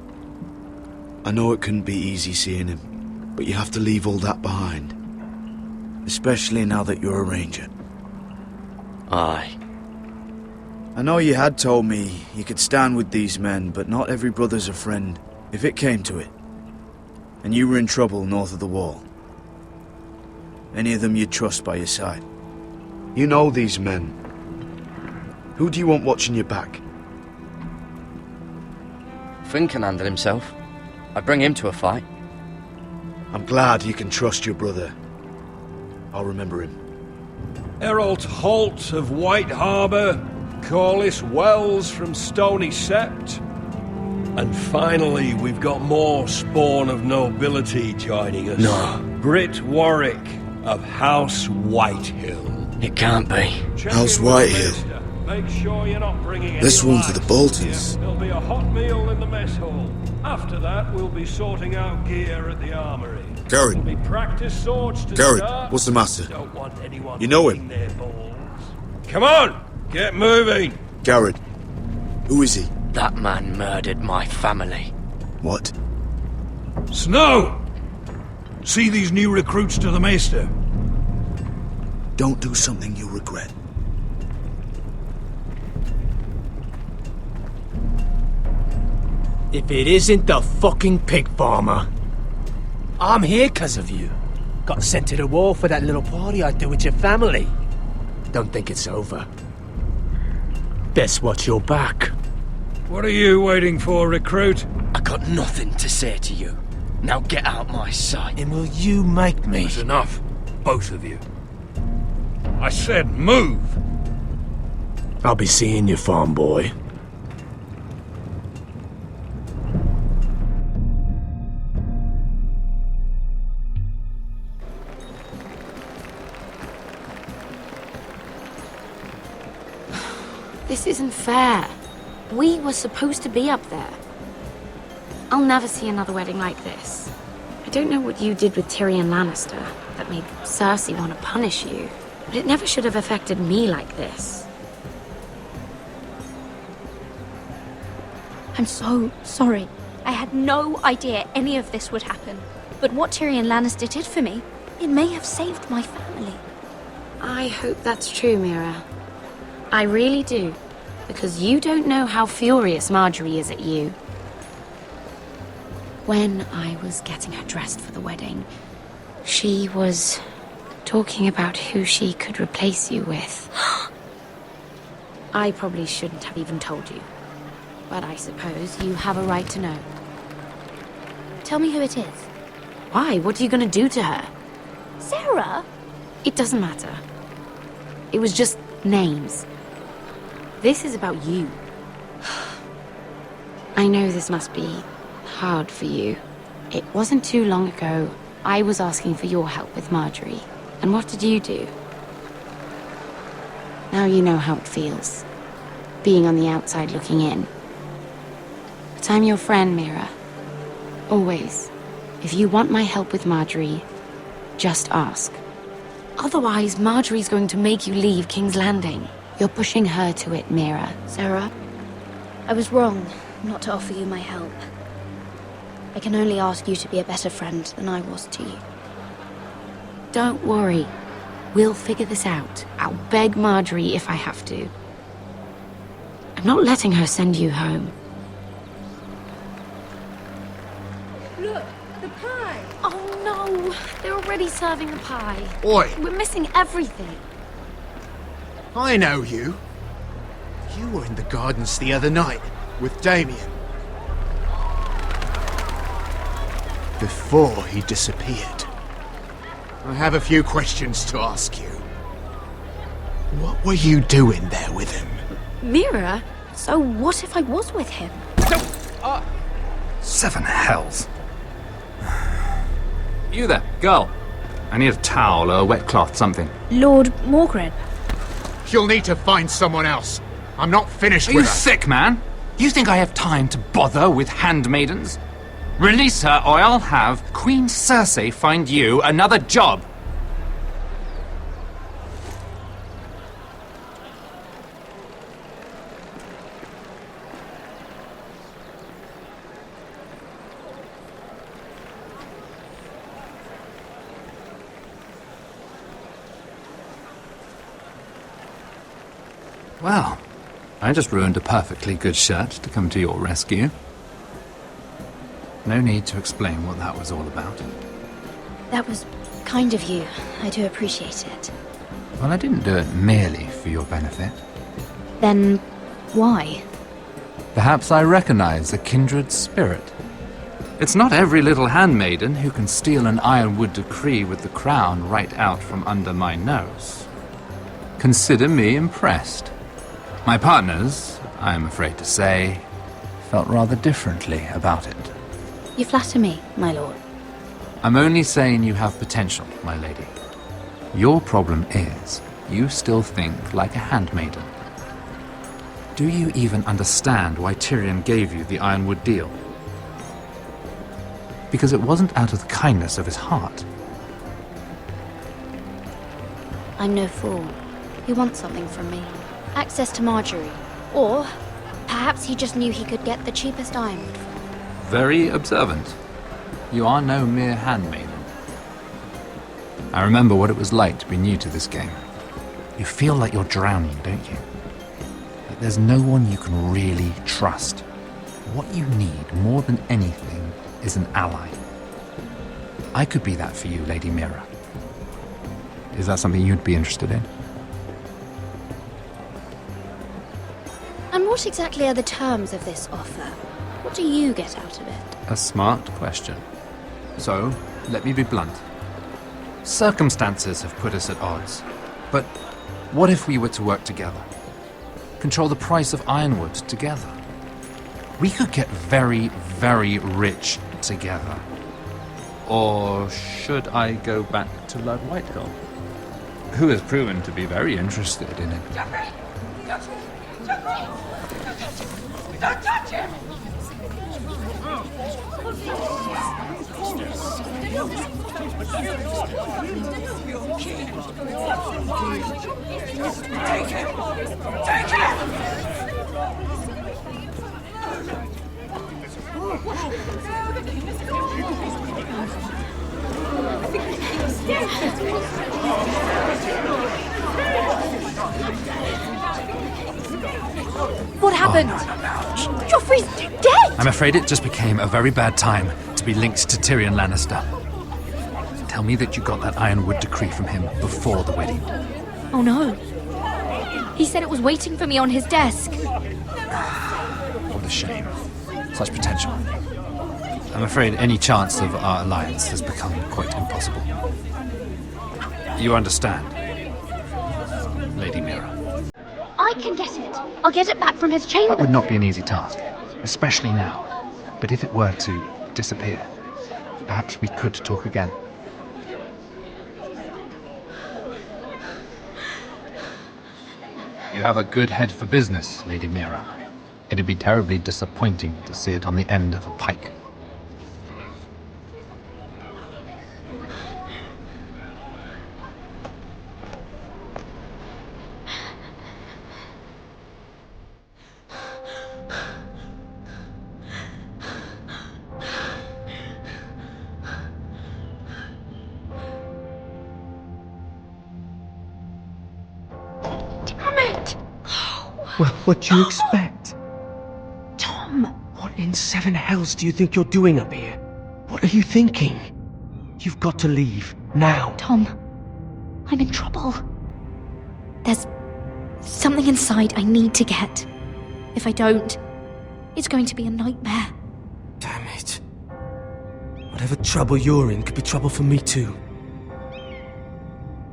I know it couldn't be easy seeing him, but you have to leave all that behind. Especially now that you're a ranger. Aye. I know you had told me you could stand with these men, but not every brother's a friend, if it came to it. And you were in trouble north of the wall. Any of them you'd trust by your side. You know these men. Who do you want watching your back? Finn can handle himself. I'd bring him to a fight. I'm glad you can trust your brother. I'll remember him. Errol Holt of White Harbour, Corliss Wells from Stony Sept. And finally, we've got more spawn of nobility joining us. No. Britt Warwick of House Whitehill. It can't be. House Whitehill. Make sure you're not bringing This one's to the Boltons. There'll be a hot meal in the mess hall. After that, we'll be sorting out gear at the armory. Garrett. There'll be practice swords to Garrett, start. what's the matter? Don't want anyone You know him? their balls. Come on, get moving. Garrett. Who is he? That man murdered my family. What? Snow! See these new recruits to the Maester? Don't do something you'll regret. If it isn't the fucking pig farmer. I'm here 'cause of you. Got sent to the war for that little party I do with your family. Don't think it's over. Best watch your back. What are you waiting for, recruit? I got nothing to say to you. Now get out my sight. And will you make me? That's enough, both of you. I said move! I'll be seeing you, farm boy. This isn't fair. We were supposed to be up there. I'll never see another wedding like this. I don't know what you did with Tyrion Lannister that made Cersei want to punish you, but it never should have affected me like this. I'm so sorry. I had no idea any of this would happen. But what Tyrion Lannister did for me, it may have saved my family. I hope that's true, Mira. I really do. Because you don't know how furious Marjorie is at you. When I was getting her dressed for the wedding, she was talking about who she could replace you with. I probably shouldn't have even told you. but I suppose you have a right to know. Tell me who it is. Why? What are you going to do to her? Sarah? It doesn't matter. It was just names. This is about you. I know this must be hard for you. It wasn't too long ago I was asking for your help with Marjorie. And what did you do? Now you know how it feels, being on the outside looking in. But I'm your friend, Mira. Always. If you want my help with Marjorie, just ask. Otherwise, Marjorie's going to make you leave King's Landing. You're pushing her to it, Mira. Sarah, I was wrong not to offer you my help. I can only ask you to be a better friend than I was to you. Don't worry. We'll figure this out. I'll beg Marjorie if I have to. I'm not letting her send you home. Look, the pie! Oh no! They're already serving the pie. Oi! We're missing everything. I know you. You were in the gardens the other night with Damien. Before he disappeared. I have a few questions to ask you. What were you doing there with him? Mira? So what if I was with him? Seven hells. You there, girl. I need a towel or a wet cloth, something. Lord Morgreb. You'll need to find someone else. I'm not finished Are with you her. sick, man? You think I have time to bother with handmaidens? Release her, or I'll have Queen Cersei find you another job. Well, I just ruined a perfectly good shirt to come to your rescue. No need to explain what that was all about. That was kind of you. I do appreciate it. Well, I didn't do it merely for your benefit. Then why? Perhaps I recognize a kindred spirit. It's not every little handmaiden who can steal an ironwood decree with the crown right out from under my nose. Consider me impressed. My partners, I am afraid to say, felt rather differently about it. You flatter me, my lord. I'm only saying you have potential, my lady. Your problem is, you still think like a handmaiden. Do you even understand why Tyrion gave you the Ironwood deal? Because it wasn't out of the kindness of his heart. I'm no fool. He wants something from me. Access to Marjorie. Or perhaps he just knew he could get the cheapest ironwood from me. Very observant. You are no mere handmaiden. I remember what it was like to be new to this game. You feel like you're drowning, don't you? Like there's no one you can really trust. What you need more than anything is an ally. I could be that for you, Lady Mira. Is that something you'd be interested in? And what exactly are the terms of this offer? What do you get out of it? A smart question. So, let me be blunt. Circumstances have put us at odds. But what if we were to work together? Control the price of ironwood together? We could get very, very rich together. Or should I go back to Lord Whitehill, who has proven to be very interested in it? Don't touch him! Take him! Take him! What happened? Joffrey's dead! I'm afraid it just became a very bad time to be linked to Tyrion Lannister. Tell me that you got that Ironwood decree from him before the wedding. Oh no. He said it was waiting for me on his desk. What a shame. Such potential. I'm afraid any chance of our alliance has become quite impossible. You understand, Lady Mira? I can get it. I'll get it back from his chamber. That would not be an easy task, especially now. But if it were to disappear, perhaps we could talk again. You have a good head for business, Lady Mira. It'd be terribly disappointing to see it on the end of a pike. Well, what do you expect? Tom! What in seven hells do you think you're doing up here? What are you thinking? You've got to leave, now. Tom, I'm in trouble. There's something inside I need to get. If I don't, it's going to be a nightmare. Damn it. Whatever trouble you're in could be trouble for me too.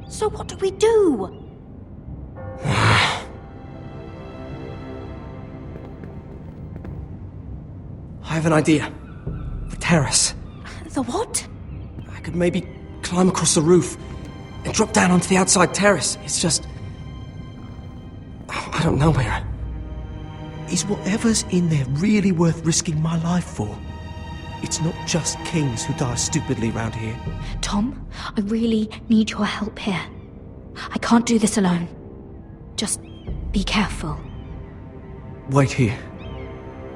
So what do we do? I have an idea. The terrace. The what? I could maybe climb across the roof and drop down onto the outside terrace. It's just... I don't know, Mira. Is whatever's in there really worth risking my life for? It's not just kings who die stupidly round here. Tom, I really need your help here. I can't do this alone. Just be careful. Wait here.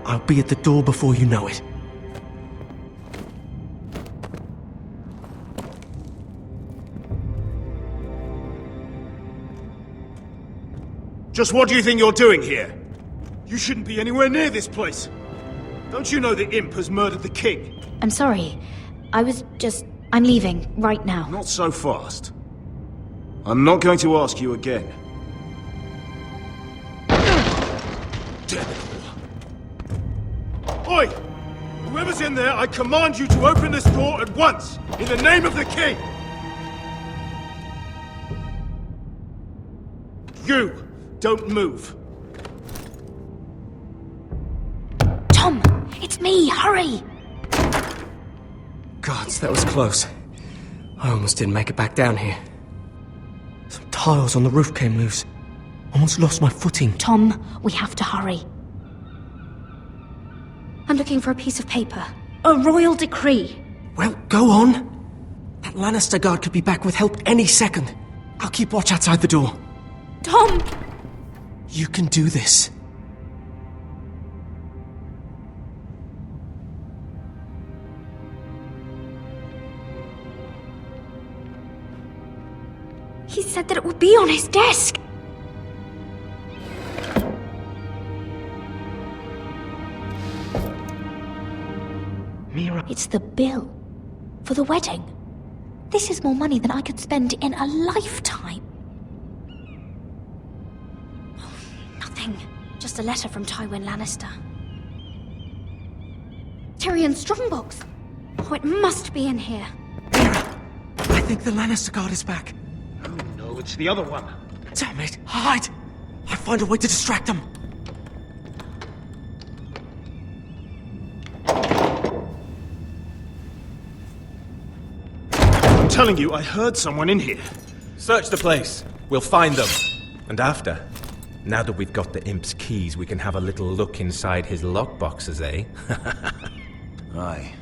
I'll be at the door before you know it. Just what do you think you're doing here? You shouldn't be anywhere near this place. Don't you know the imp has murdered the king? I'm sorry. I'm leaving right now. Not so fast. I'm not going to ask you again. Damn it. Oi! Whoever's in there, I command you to open this door at once, in the name of the king! You, don't move. Tom, it's me, hurry! Gods, that was close. I almost didn't make it back down here. Some tiles on the roof came loose. Almost lost my footing. Tom, we have to hurry. I'm looking for a piece of paper. A royal decree. Well, go on. That Lannister guard could be back with help any second. I'll keep watch outside the door. Tom! You can do this. He said that it would be on his desk. Mira. It's the bill for the wedding. This is more money than I could spend in a lifetime. Oh, nothing. Just a letter from Tywin Lannister. Tyrion Strongbox. Oh, it must be in here. Mira, I think the Lannister guard is back. Oh no, it's the other one. Damn it, hide! I'll find a way to distract them. I'm telling you, I heard someone in here. Search the place. We'll find them. And after, now that we've got the imp's keys, we can have a little look inside his lockboxes, eh? Aye.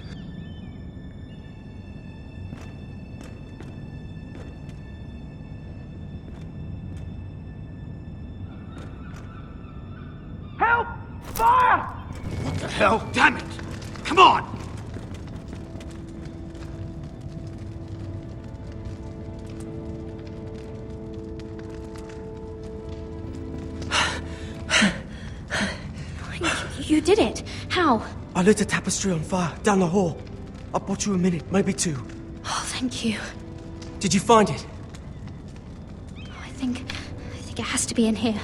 Help! Fire! What the hell? Damn it! Come on! You did it. How? I lit a tapestry on fire down the hall. I bought you a minute, maybe two. Oh, thank you. Did you find it? I think it has to be in here.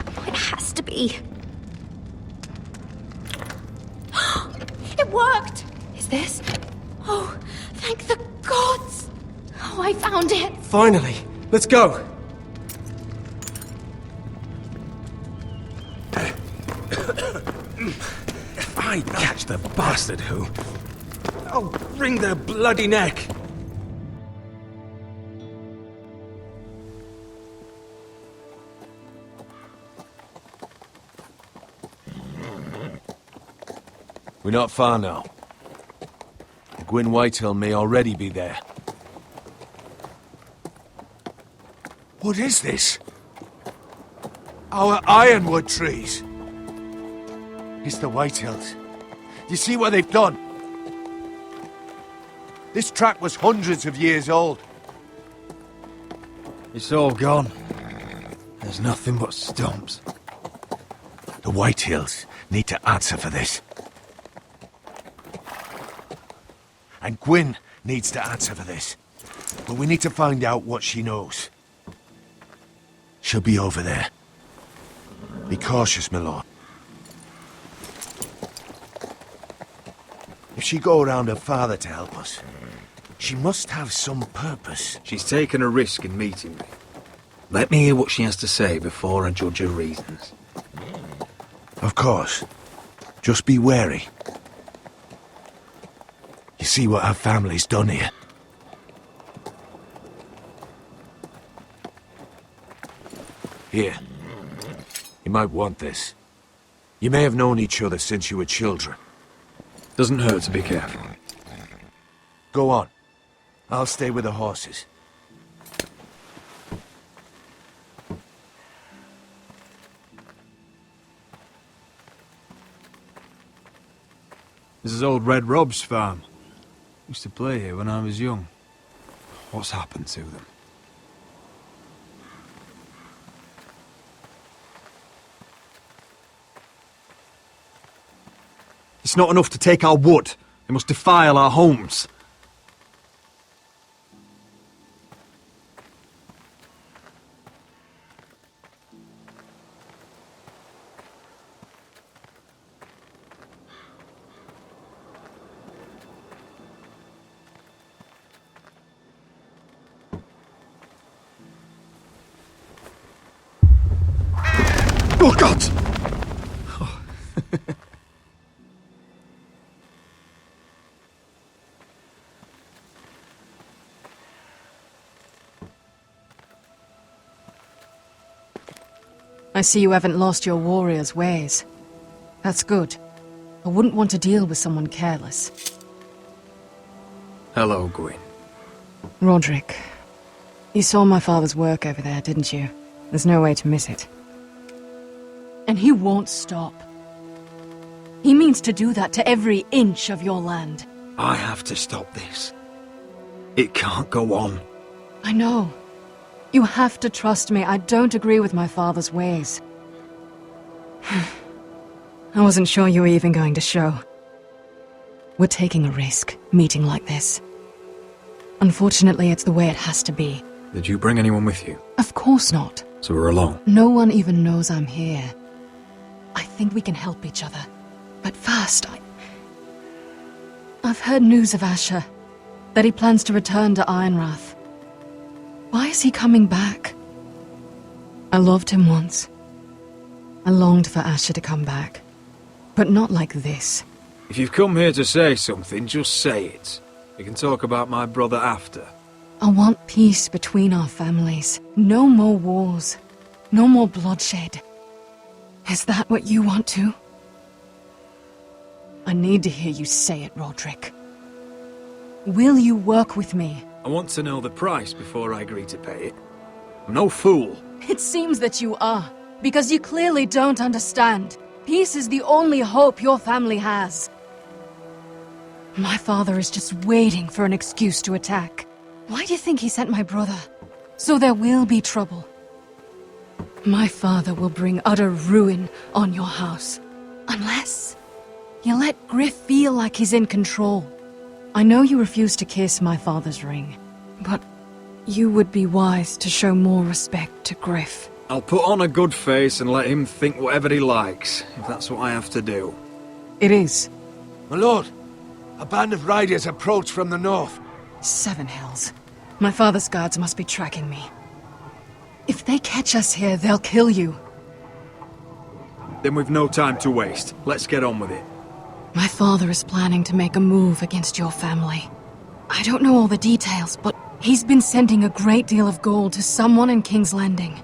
Oh, it has to be. worked! Is this? Oh, thank the gods! Oh, I found it! Finally! Let's go! If I catch the bastard who... I'll wring their bloody neck! We're not far now. Gwyn Whitehill may already be there. What is this? Our ironwood trees! It's the Whitehills. Do you see what they've done? This track was hundreds of years old. It's all gone. There's nothing but stumps. The Whitehills need to answer for this. And Gwyn needs to answer for this. But we need to find out what she knows. She'll be over there. Be cautious, my lord. If she go around her father to help us, she must have some purpose. She's taken a risk in meeting me. Let me hear what she has to say before I judge her reasons. Of course. Just be wary. You see what our family's done here. Here. You might want this. You may have known each other since you were children. Doesn't hurt to be careful. Go on. I'll stay with the horses. This is old Red Rob's farm. Used to play here when I was young. What's happened to them? It's not enough to take our wood. They must defile our homes. Oh, God! I see you haven't lost your warrior's ways. That's good. I wouldn't want to deal with someone careless. Hello, Gwyn. Roderick, you saw my father's work over there, didn't you? There's no way to miss it. And he won't stop. He means to do that to every inch of your land. I have to stop this. It can't go on. I know. You have to trust me. I don't agree with my father's ways. I wasn't sure you were even going to show. We're taking a risk, meeting like this. Unfortunately, it's the way it has to be. Did you bring anyone with you? Of course not. So we're alone? No one even knows I'm here. I think we can help each other. But first, I've heard news of Asher. That he plans to return to Ironrath. Why is he coming back? I loved him once. I longed for Asher to come back. But not like this. If you've come here to say something, just say it. We can talk about my brother after. I want peace between our families. No more wars. No more bloodshed. Is that what you want too? I need to hear you say it, Roderick. Will you work with me? I want to know the price before I agree to pay it. I'm no fool. It seems that you are, because you clearly don't understand. Peace is the only hope your family has. My father is just waiting for an excuse to attack. Why do you think he sent my brother? So there will be trouble. My father will bring utter ruin on your house. Unless you let Griff feel like he's in control. I know you refuse to kiss my father's ring, but you would be wise to show more respect to Griff. I'll put on a good face and let him think whatever he likes, if that's what I have to do. It is. My lord, A band of riders approach from the north. 7 Hills. My father's guards must be tracking me. If they catch us here, they'll kill you. Then we've no time to waste. Let's get on with it. My father is planning to make a move against your family. I don't know all the details, but he's been sending a great deal of gold to someone in King's Landing.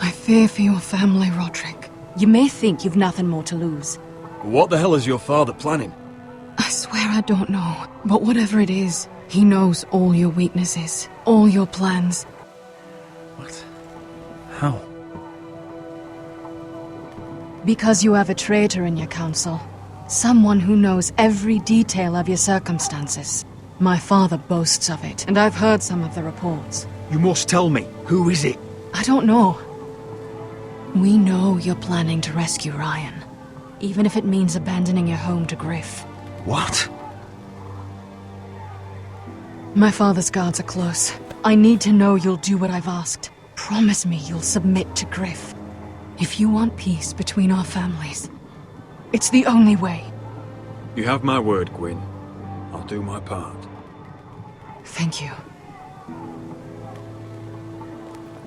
I fear for your family, Roderick. You may think you've nothing more to lose. What the hell is your father planning? I swear I don't know, but whatever it is, he knows all your weaknesses, all your plans. What? How? Because you have a traitor in your council. Someone who knows every detail of your circumstances. My father boasts of it, and I've heard some of the reports. You must tell me. Who is it? I don't know. We know you're planning to rescue Ryan, even if it means abandoning your home to Griff. What? My father's guards are close. I need to know you'll do what I've asked. Promise me you'll submit to Griff. If you want peace between our families, it's the only way. You have my word, Gwyn. I'll do my part. Thank you.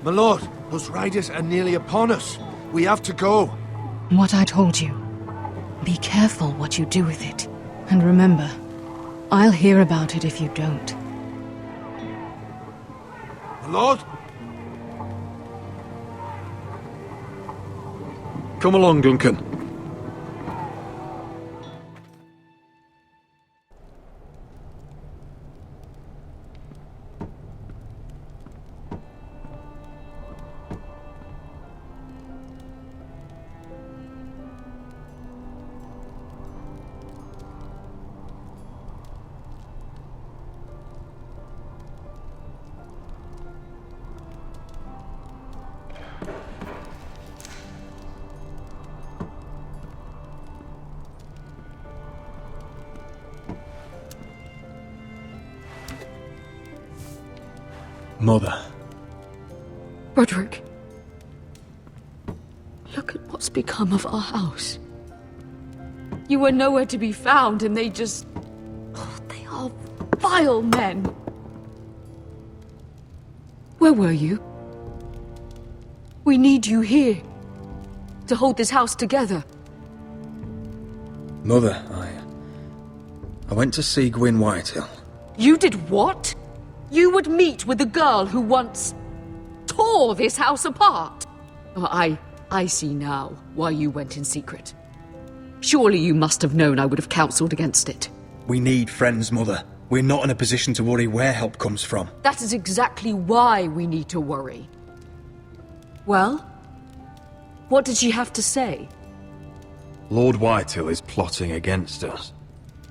My lord, those riders are nearly upon us. We have to go. What I told you. Be careful what you do with it. And remember, I'll hear about it if you don't. My lord? Come along, Duncan. Mother. Roderick. Look at what's become of our house. You were nowhere to be found, and they just... Oh, they are vile men. Where were you? We need you here. To hold this house together. Mother, I went to see Gwyn Whitehill. You did what? You would meet with the girl who once tore this house apart. Oh, I see now why you went in secret. Surely you must have known I would have counseled against it. We need friends, Mother. We're not in a position to worry where help comes from. That is exactly why we need to worry. Well, what did she have to say? Lord Whitehill is plotting against us.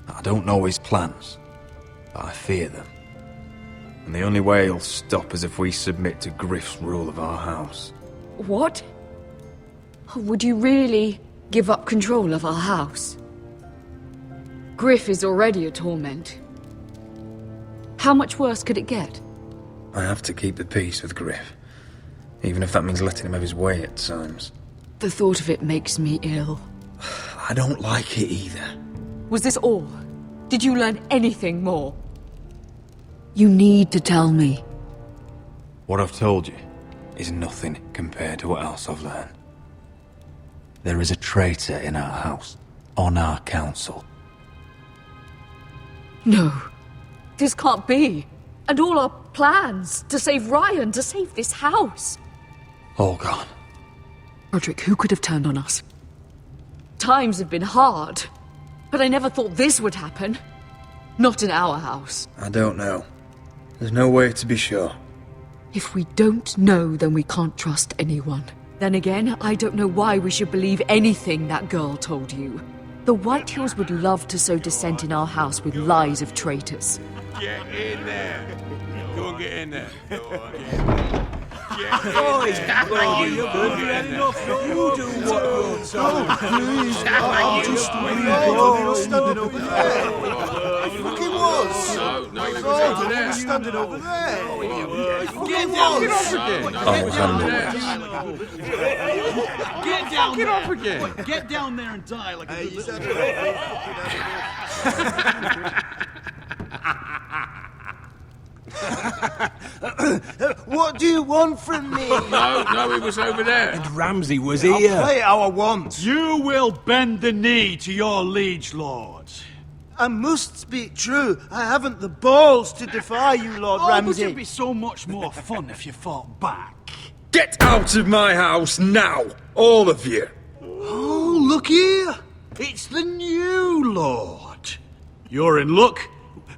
I don't know his plans, but I fear them. And the only way he'll stop is if we submit to Griff's rule of our house. What? Would you really give up control of our house? Griff is already a torment. How much worse could it get? I have to keep the peace with Griff, even if that means letting him have his way at times. The thought of it makes me ill. I don't like it either. Was this all? Did you learn anything more? You need to tell me. What I've told you Is nothing compared to what else I've learned. There is a traitor in our house, on our council. No, this can't be. And all our plans to save Ryan, to save this house. All gone. Roderick, who could have turned on us? Times have been hard, but I never thought this would happen. Not in our house. I don't know. There's no way to be sure. If we don't know, then we can't trust anyone. Then again, I don't know why we should believe anything that girl told you. The Whitehills would love to sow dissent in our house with lies of traitors. Get in there. Go and get in there. Go on, get in there. You're good. Enough. You do what you're told. Please, I'm just standing over there. Look, he was. No, he was over there. Standing over there. Get down. Get off again. Get down. Get off again. Get down there and die like a good What do you want from me? No, he was over there. And Ramsay was I'll play how I want. You will bend the knee to your liege lord. I must speak true. I haven't the balls to defy you, Lord Ramsay. But it'd be so much more fun if you fought back. Get out of my house now, all of you. Oh, look here. It's the new lord. You're in luck.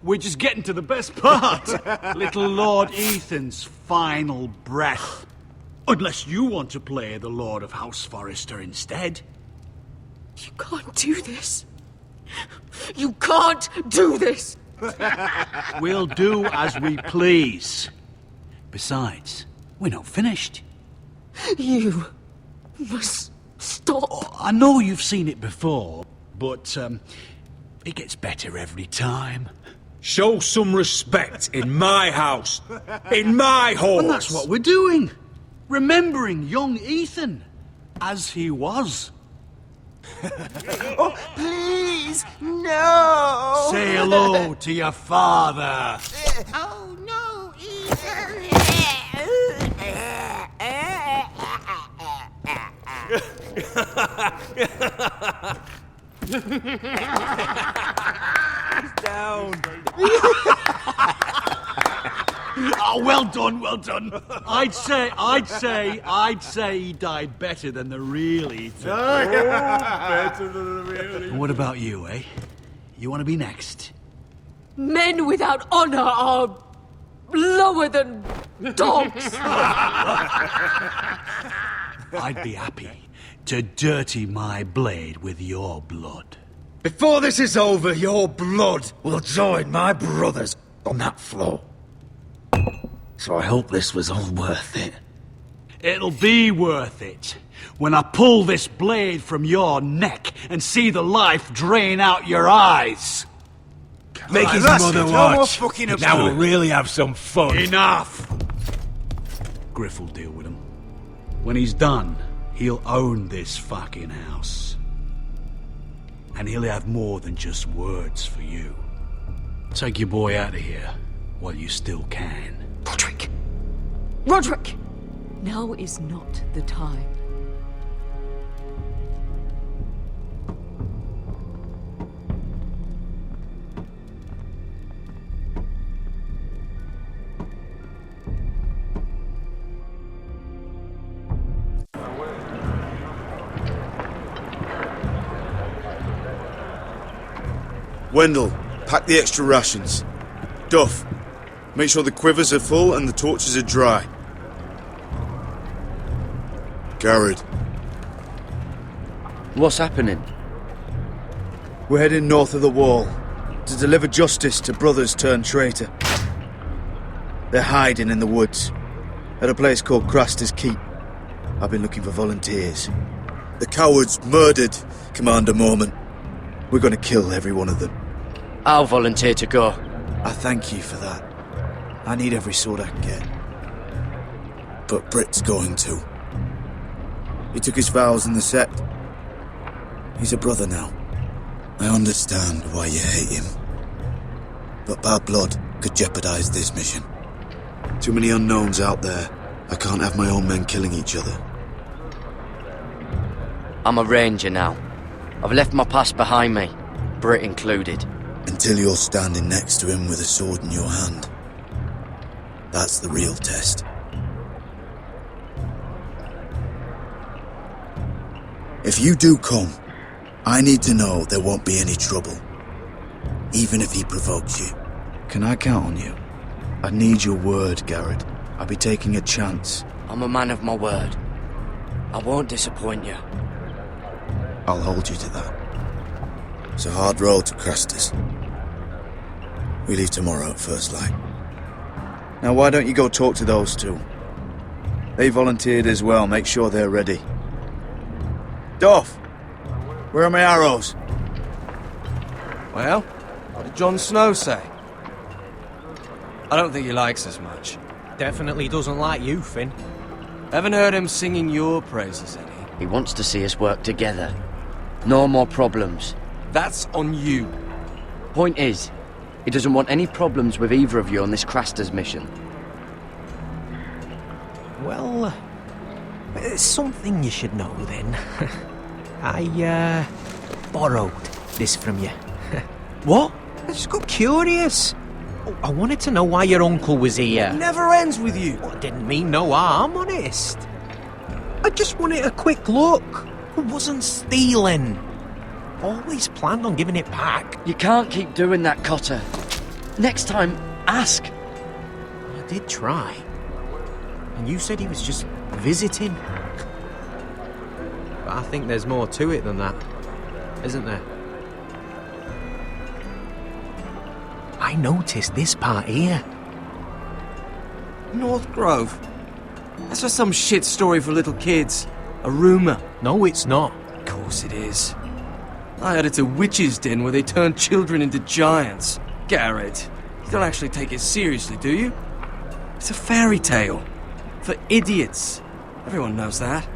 We're just getting to the best part. Little Lord Ethan's final breath. Unless you want to play the Lord of House Forrester instead. You can't do this. You can't do this! We'll do as we please. Besides, we're not finished. You must stop. Oh, I know you've seen it before, but it gets better every time. Show some respect in my house, in my hall. And that's what we're doing. Remembering young Ethan, as he was. Oh, please, no! Say hello to your father. Oh, no, Ethan! Down. Oh, well done, well done. I'd say he died better than the real Ethan. Better than the real Ethan. And what about you, eh? You want to be next? Men without honor are lower than dogs. I'd be happy to dirty my blade with your blood. Before this is over, your blood will join my brother's on that floor. So I hope this was all worth it. It'll be worth it when I pull this blade from your neck and see the life drain out your eyes. Make his mother watch. Now we'll really have some fun. Enough! Griff will deal with him. When he's done, he'll own this fucking house. And he'll have more than just words for you. Take your boy out of here while you still can. Roderick! Roderick! Now is not the time. Wendell, pack the extra rations. Duff, make sure the quivers are full and the torches are dry. Garrett. What's happening? We're heading north of the wall to deliver justice to brothers turned traitor. They're hiding in the woods at a place called Craster's Keep. I've been looking for volunteers. The cowards murdered Commander Mormon. We're going to kill every one of them. I'll volunteer to go. I thank you for that. I need every sword I can get. But Britt's going too. He took his vows in the Sept. He's a brother now. I understand why you hate him. But bad blood could jeopardize this mission. Too many unknowns out there. I can't have my own men killing each other. I'm a ranger now. I've left my past behind me, Britt included. Until you're standing next to him with a sword in your hand. That's the real test. If you do come, I need to know there won't be any trouble. Even if he provokes you. Can I count on you? I need your word, Garrett. I'll be taking a chance. I'm a man of my word. I won't disappoint you. I'll hold you to that. It's a hard road to Craster's. We leave tomorrow at first light. Now why don't you go talk to those two? They volunteered as well. Make sure they're ready. Doff! Where are my arrows? Well, what did Jon Snow say? I don't think he likes us much. Definitely doesn't like you, Finn. Haven't heard him singing your praises any. He wants to see us work together. No more problems. That's on you. Point is, he doesn't want any problems with either of you on this Craster's mission. Well, it's something you should know then. I borrowed this from you. What? I just got curious. I wanted to know why your uncle was here. It never ends with you. I didn't mean no harm, honest. I just wanted a quick look. I wasn't stealing. Always planned on giving it back. You can't keep doing that, Cotter. Next time, ask. I did try. And you said he was just visiting. But I think there's more to it than that, isn't there? I noticed this part here. North Grove? That's just some shit story for little kids. A rumour. No, it's not. Of course it is. I heard it's a witch's den where they turn children into giants. Garrett, you don't actually take it seriously, do you? It's a fairy tale. For idiots. Everyone knows that.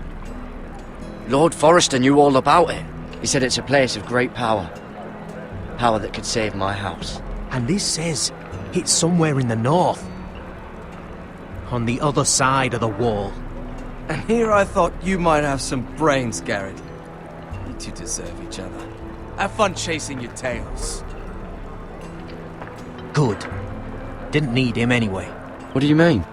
Lord Forrester knew all about it. He said it's a place of great power. Power that could save my house. And this says it's somewhere in the north. On the other side of the wall. And here I thought you might have some brains, Garrett. You two deserve each other. Have fun chasing your tails. Good. Didn't need him anyway. What do you mean?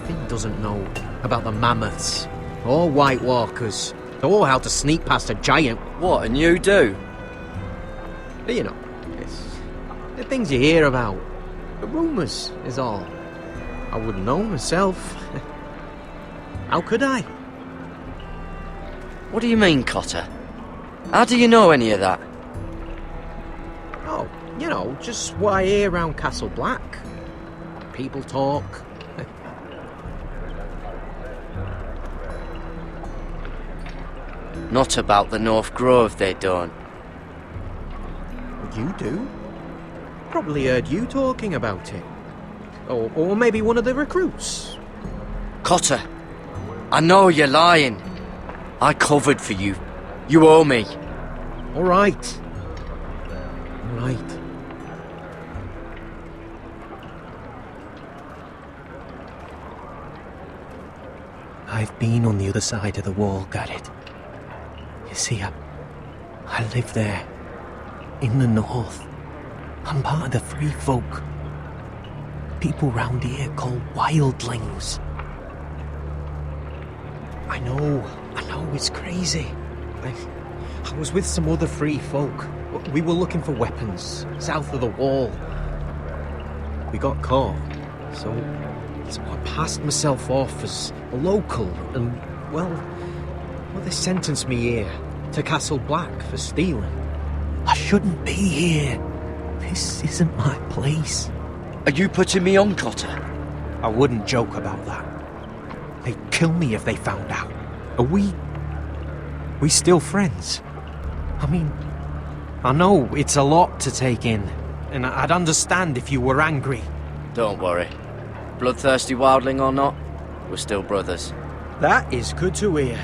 Finn doesn't know about the mammoths, or White Walkers, or how to sneak past a giant. What, and you do? You know, it's the things you hear about. The rumours is all. I wouldn't know myself. How could I? What do you mean, Cotter? How do you know any of that? Oh, you know, just what I hear around Castle Black. People talk. Not about the North Grove, they don't. You do? Probably heard you talking about it. Or maybe one of the recruits. Cotter, I know you're lying. I covered for you. You owe me. All right. All right. I've been on the other side of the wall, Garrett. You see, I live there. In the north. I'm part of the free folk. People round here call wildlings. I know it's crazy. I was with some other free folk. We were looking for weapons south of the wall. We got caught, so I passed myself off as a local, and well, they sentenced me here to Castle Black for stealing. I shouldn't be here. This isn't my place. Are you putting me on, Cotter? I wouldn't joke about that. They'd kill me if they found out. Are we still friends? I mean, I know it's a lot to take in, and I'd understand if you were angry. Don't worry. Bloodthirsty wildling or not, we're still brothers. That is good to hear.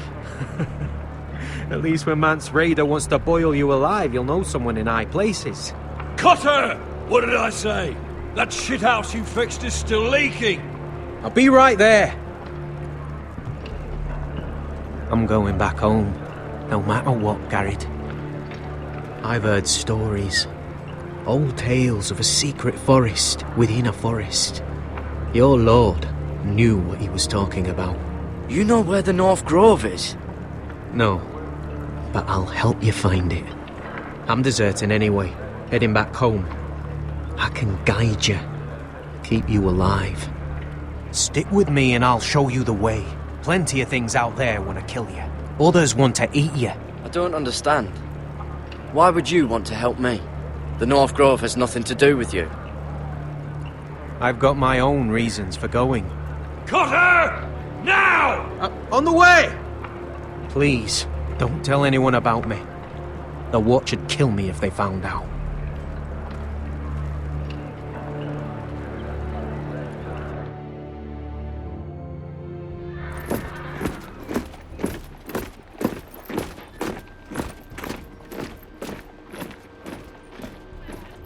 At least when Mance Raider wants to boil you alive, you'll know someone in high places. Cotter! What did I say? That shithouse you fixed is still leaking! I'll be right there. I'm going back home, no matter what, Garrett. I've heard stories. Old tales of a secret forest within a forest. Your lord knew what he was talking about. You know where the North Grove is? No, but I'll help you find it. I'm deserting anyway, heading back home. I can guide you, keep you alive. Stick with me and I'll show you the way. Plenty of things out there want to kill you. Others want to eat you. I don't understand. Why would you want to help me? The North Grove has nothing to do with you. I've got my own reasons for going. Cutter! Now! On the way! Please, don't tell anyone about me. The Watch would kill me if they found out.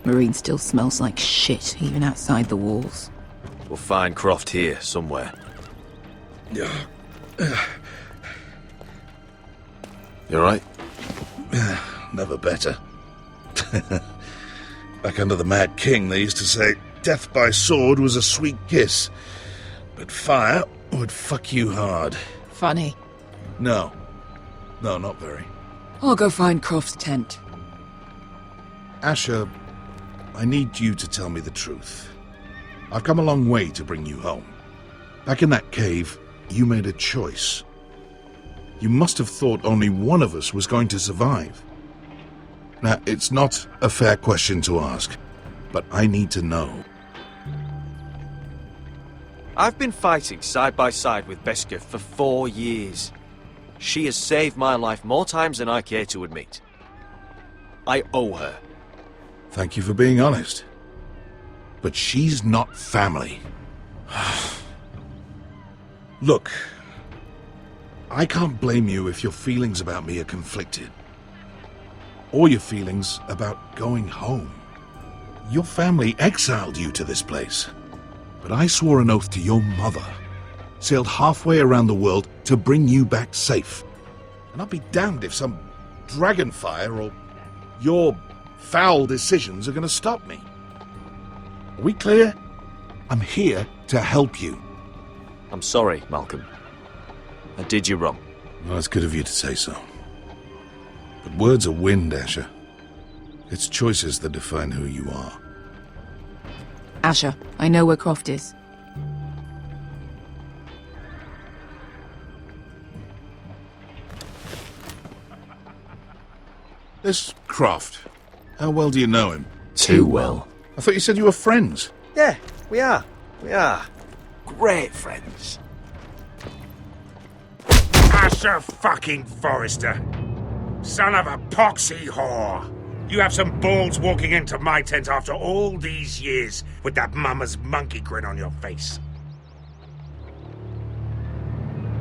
Marine still smells like shit, even outside the walls. We'll find Croft here, somewhere. Yeah. You alright? Never better. Back under the Mad King, they used to say death by sword was a sweet kiss, but fire would fuck you hard. Funny. No. No, not very. I'll go find Croft's tent. Asher, I need you to tell me the truth. I've come a long way to bring you home. Back in that cave, you made a choice. You must have thought only one of us was going to survive. Now, it's not a fair question to ask, but I need to know. I've been fighting side by side with Beskha for 4 years. She has saved my life more times than I care to admit. I owe her. Thank you for being honest. But she's not family. Look, I can't blame you if your feelings about me are conflicted. Or your feelings about going home. Your family exiled you to this place. But I swore an oath to your mother. Sailed halfway around the world to bring you back safe. And I'll be damned if some dragonfire or your foul decisions are going to stop me. Are we clear? I'm here to help you. I'm sorry, Malcolm. I did you wrong. Well, it's good of you to say so. But words are wind, Asher. It's choices that define who you are. Asher, I know where Croft is. This Croft, how well do you know him? Too well. I thought you said you were friends. Yeah, we are. We are. Great friends. Asher fucking Forrester. Son of a poxy whore. You have some balls walking into my tent after all these years with that mama's monkey grin on your face.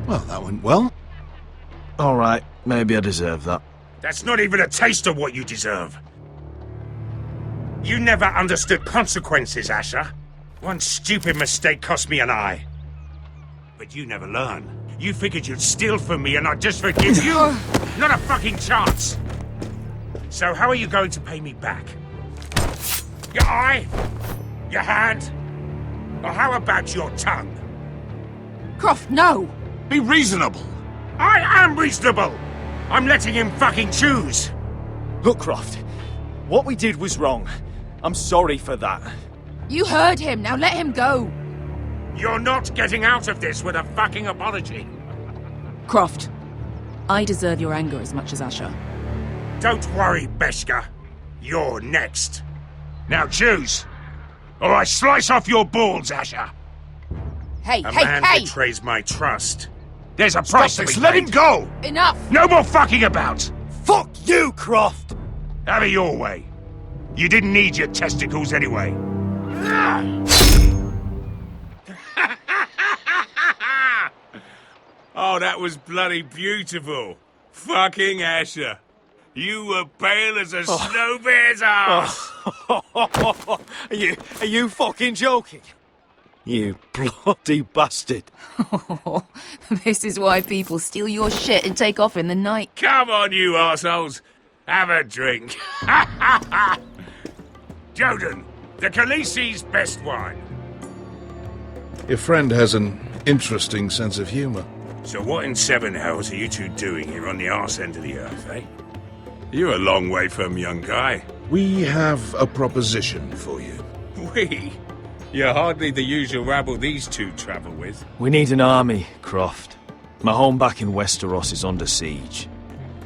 Well, that went well. Alright, maybe I deserve that. That's not even a taste of what you deserve. You never understood consequences, Asher. One stupid mistake cost me an eye. But you never learn. You figured you'd steal from me and I'd just forgive you? Not a fucking chance! So how are you going to pay me back? Your eye? Your hand? Or how about your tongue? Croft, no! Be reasonable! I am reasonable! I'm letting him fucking choose! Look, Croft. What we did was wrong. I'm sorry for that. You heard him, now let him go! You're not getting out of this with a fucking apology. Croft, I deserve your anger as much as Asher. Don't worry, Beskha. You're next. Now choose, or I slice off your balls, Asher. Hey, A hey, man hey! betrays my trust. There's a price to be this, paid. let him go! Enough! No more fucking about! Fuck you, Croft! Have it your way. You didn't need your testicles anyway. Oh, that was bloody beautiful. Fucking Asher. You were pale as a snow bear's ass. Are you fucking joking? You bloody bastard. This is why people steal your shit and take off in the night. Come on, you assholes. Have a drink. Jodan, the Khaleesi's best wine. Your friend has an interesting sense of humor. So what in seven hells are you two doing here on the arse end of the earth, eh? You're a long way from, young guy. We have a proposition for you. We? You're hardly the usual rabble these two travel with. We need an army, Croft. My home back in Westeros is under siege.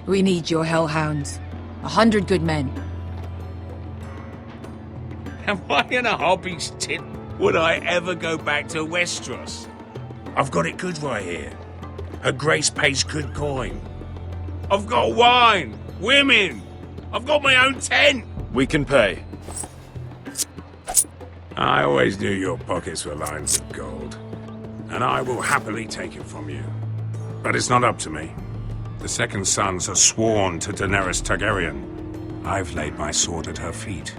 We need your hellhounds. 100 good men. Am I in a hobby's tit? Would I ever go back to Westeros? I've got it good right here. Her Grace pays good coin. I've got wine, women. I've got my own tent. We can pay. I always knew your pockets were lined with gold, and I will happily take it from you. But it's not up to me. The second sons are sworn to Daenerys Targaryen. I've laid my sword at her feet.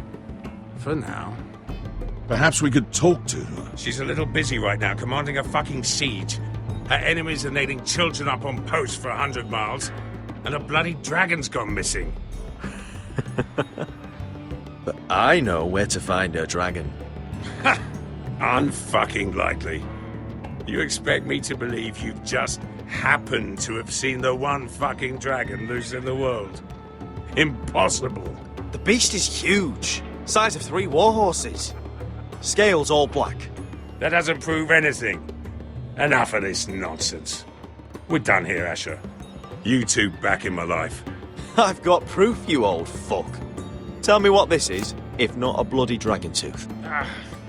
For now. Perhaps we could talk to her. She's a little busy right now, commanding a fucking siege. Her enemies are nailing children up on posts for 100 miles, and a bloody dragon's gone missing. But I know where to find her dragon. Ha! Unfucking likely. You expect me to believe you've just happened to have seen the one fucking dragon loose in the world? Impossible. The beast is huge. Size of 3 warhorses. Scales all black. That doesn't prove anything. Enough of this nonsense. We're done here, Asher. You two back in my life. I've got proof, you old fuck. Tell me what this is, if not a bloody dragon tooth.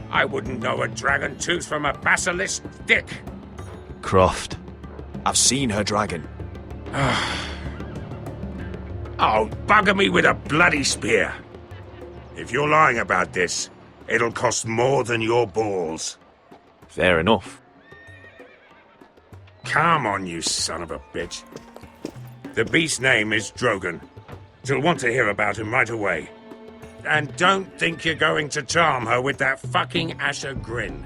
I wouldn't know a dragon tooth from a basilisk dick. Croft, I've seen her dragon. Oh, bugger me with a bloody spear. If you're lying about this, it'll cost more than your balls. Fair enough. Come on, you son of a bitch. The beast's name is Drogon. She'll want to hear about him right away. And don't think you're going to charm her with that fucking Asher grin.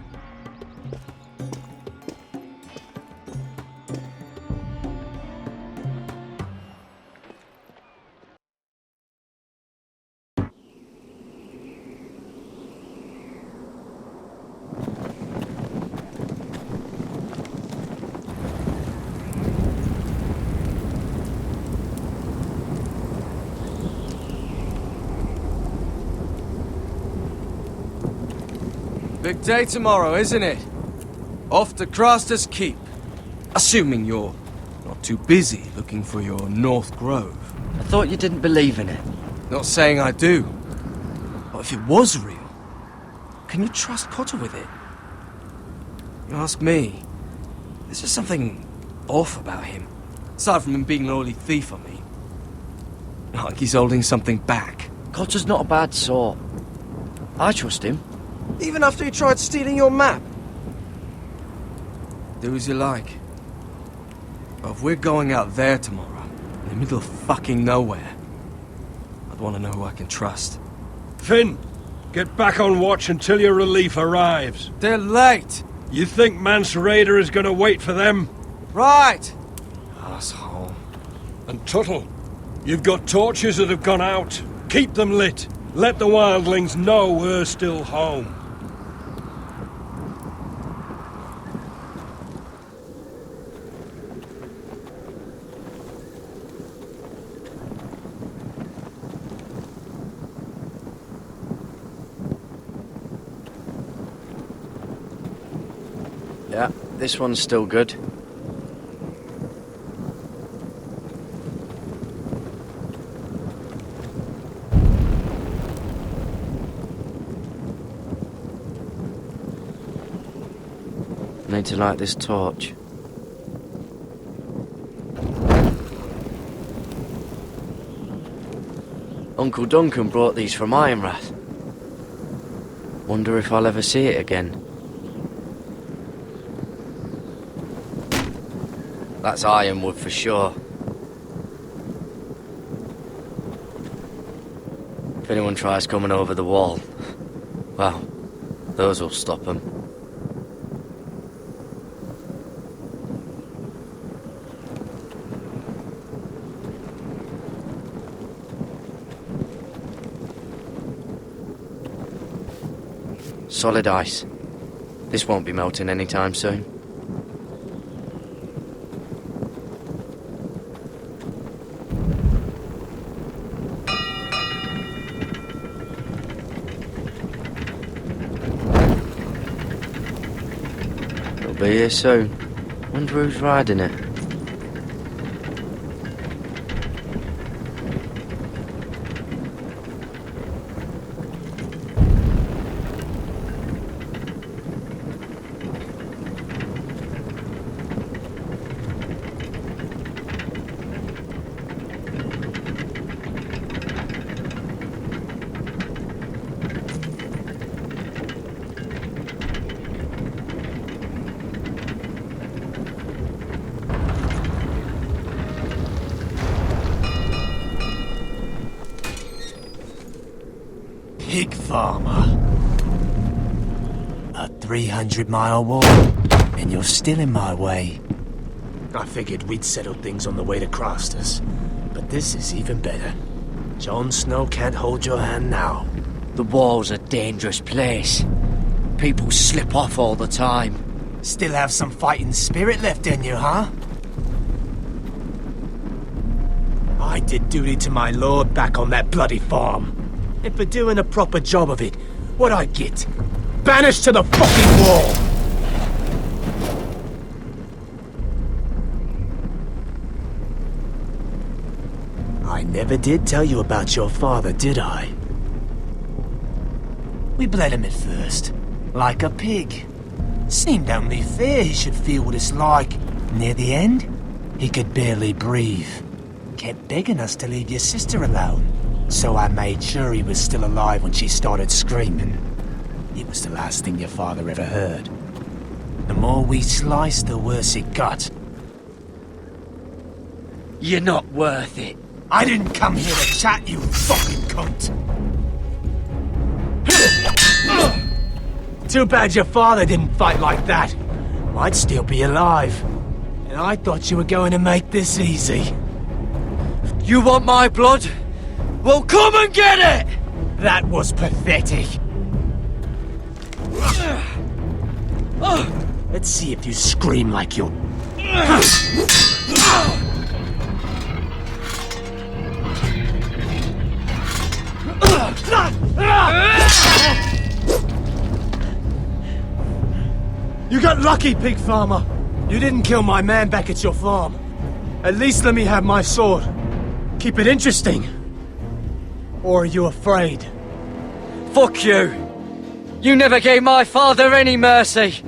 Big day tomorrow, isn't it? Off to Craster's Keep. Assuming you're not too busy looking for your North Grove. I thought you didn't believe in it. Not saying I do. But if it was real, can you trust Cotter with it? You ask me, there's just something off about him. Aside from him being an oily thief on me. Like he's holding something back. Cotter's not a bad sort. I trust him. Even after he tried stealing your map? Do as you like. But if we're going out there tomorrow, in the middle of fucking nowhere, I'd want to know who I can trust. Finn, get back on watch until your relief arrives. They're late! You think Mance Rayder is going to wait for them? Right! Asshole. And Tuttle, you've got torches that have gone out. Keep them lit. Let the wildlings know we're still home. Yeah, this one's still good. Need to light this torch. Uncle Duncan brought these from Ironrath. Wonder if I'll ever see it again. That's ironwood for sure. If anyone tries coming over the wall, well, those will stop them. Solid ice. This won't be melting anytime soon. It'll be here soon. Wonder who's riding it. pig farmer. A 300-mile walk, and you're still in my way. I figured we'd settle things on the way to Crosters, but this is even better. Jon Snow can't hold your hand now. The wall's a dangerous place. People slip off all the time. Still have some fighting spirit left in you, huh? I did duty to my lord back on that bloody farm. And for doing a proper job of it, what'd I get? Banished to the fucking wall! I never did tell you about your father, did I? We bled him at first, like a pig. Seemed only fair he should feel what it's like. Near the end, he could barely breathe. Kept begging us to leave your sister alone. So I made sure he was still alive when she started screaming. It was the last thing your father ever heard. The more we sliced, the worse it got. You're not worth it. I didn't come here to chat, you fucking cunt! Too bad your father didn't fight like that. I'd still be alive. And I thought you were going to make this easy. You want my blood? Well, come and get it! That was pathetic. Let's see if you scream like you're... You got lucky, pig farmer. You didn't kill my man back at your farm. At least let me have my sword. Keep it interesting. Or are you afraid? Fuck you! You never gave my father any mercy!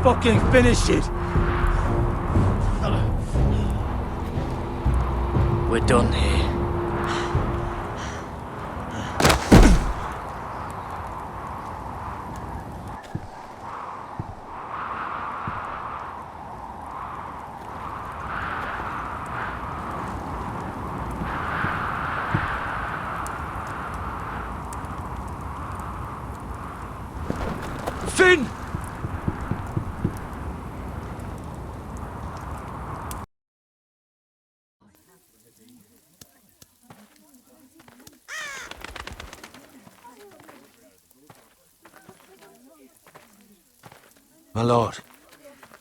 Fucking finish it! We're done here. Finn! My lord,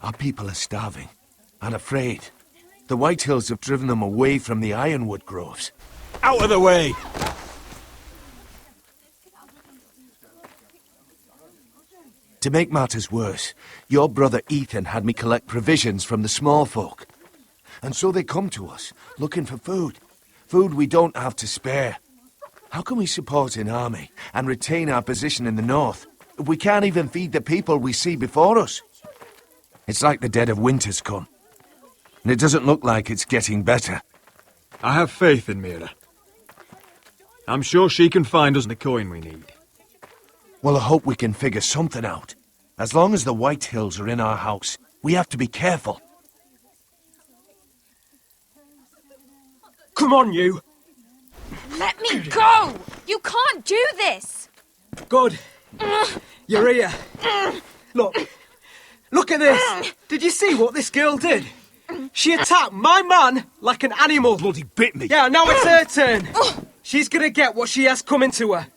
our people are starving and afraid. The White Hills have driven them away from the ironwood groves. Out of the way! To make matters worse, your brother Ethan had me collect provisions from the small folk. And so they come to us, looking for food. Food we don't have to spare. How can we support an army and retain our position in the north if we can't even feed the people we see before us? It's like the dead of winter's come. And it doesn't look like it's getting better. I have faith in Mira. I'm sure she can find us the coin we need. Well, I hope we can figure something out. As long as the White Hills are in our house, we have to be careful. Come on, you! Let me go! You can't do this! Good. You're here. Look, Look at this! Did you see what this girl did? She attacked my man like an animal. Bloody bit me. Yeah, now it's her turn. She's gonna get what she has coming to her.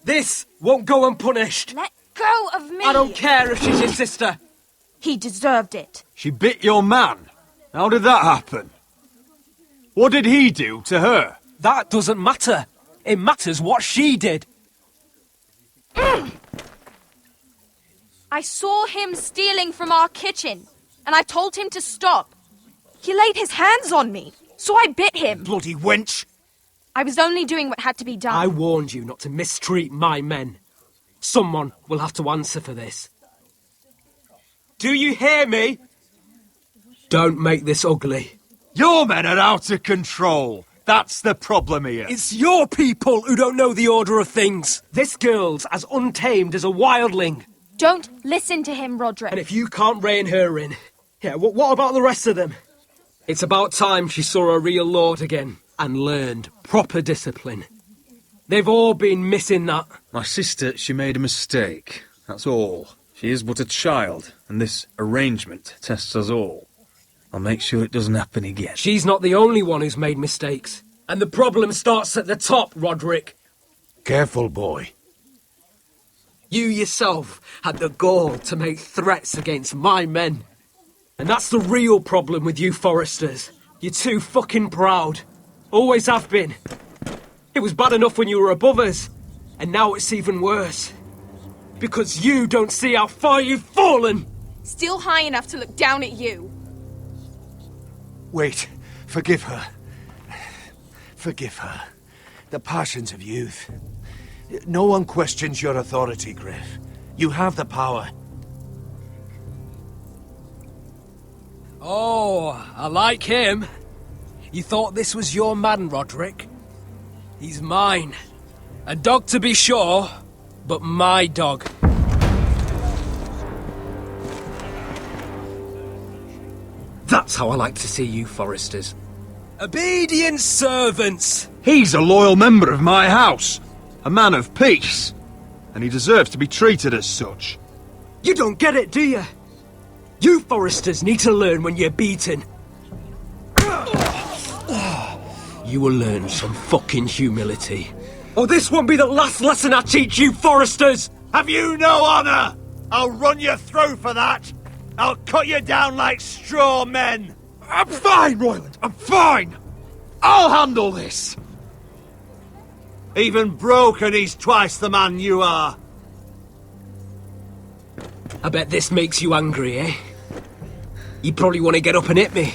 This won't go unpunished. Let go of me! I don't care if she's your sister. He deserved it. She bit your man. How did that happen? What did he do to her? That doesn't matter. It matters what she did. I saw him stealing from our kitchen, and I told him to stop. He laid his hands on me, so I bit him. Bloody wench! I was only doing what had to be done. I warned you not to mistreat my men. Someone will have to answer for this. Do you hear me? Don't make this ugly. Your men are out of control. That's the problem here. It's your people who don't know the order of things. This girl's as untamed as a wildling. Don't listen to him, Roderick. And if you can't rein her in, yeah, what about the rest of them? It's about time she saw a real lord again and learned proper discipline. They've all been missing that. My sister, she made a mistake. That's all. She is but a child, and this arrangement tests us all. I'll make sure it doesn't happen again. She's not the only one who's made mistakes. And the problem starts at the top, Roderick. Careful, boy. You yourself had the gall to make threats against my men. And that's the real problem with you Forresters. You're too fucking proud. Always have been. It was bad enough when you were above us. And now it's even worse. Because you don't see how far you've fallen. Still high enough to look down at you. Wait. Forgive her. Forgive her. The passions of youth. No one questions your authority, Griff. You have the power. Oh, I like him. You thought this was your man, Roderick? He's mine. A dog to be sure, but my dog. That's how I like to see you, Forresters. Obedient servants! He's a loyal member of my house. A man of peace. And he deserves to be treated as such. You don't get it, do you? You Forresters need to learn when you're beaten. You will learn some fucking humility. Or this won't be the last lesson I teach you, Forresters! Have you no honour? I'll run you through for that. I'll cut you down like straw men. I'm fine, Royland. I'm fine. I'll handle this. Even broken, he's twice the man you are. I bet this makes you angry, eh? You probably want to get up and hit me.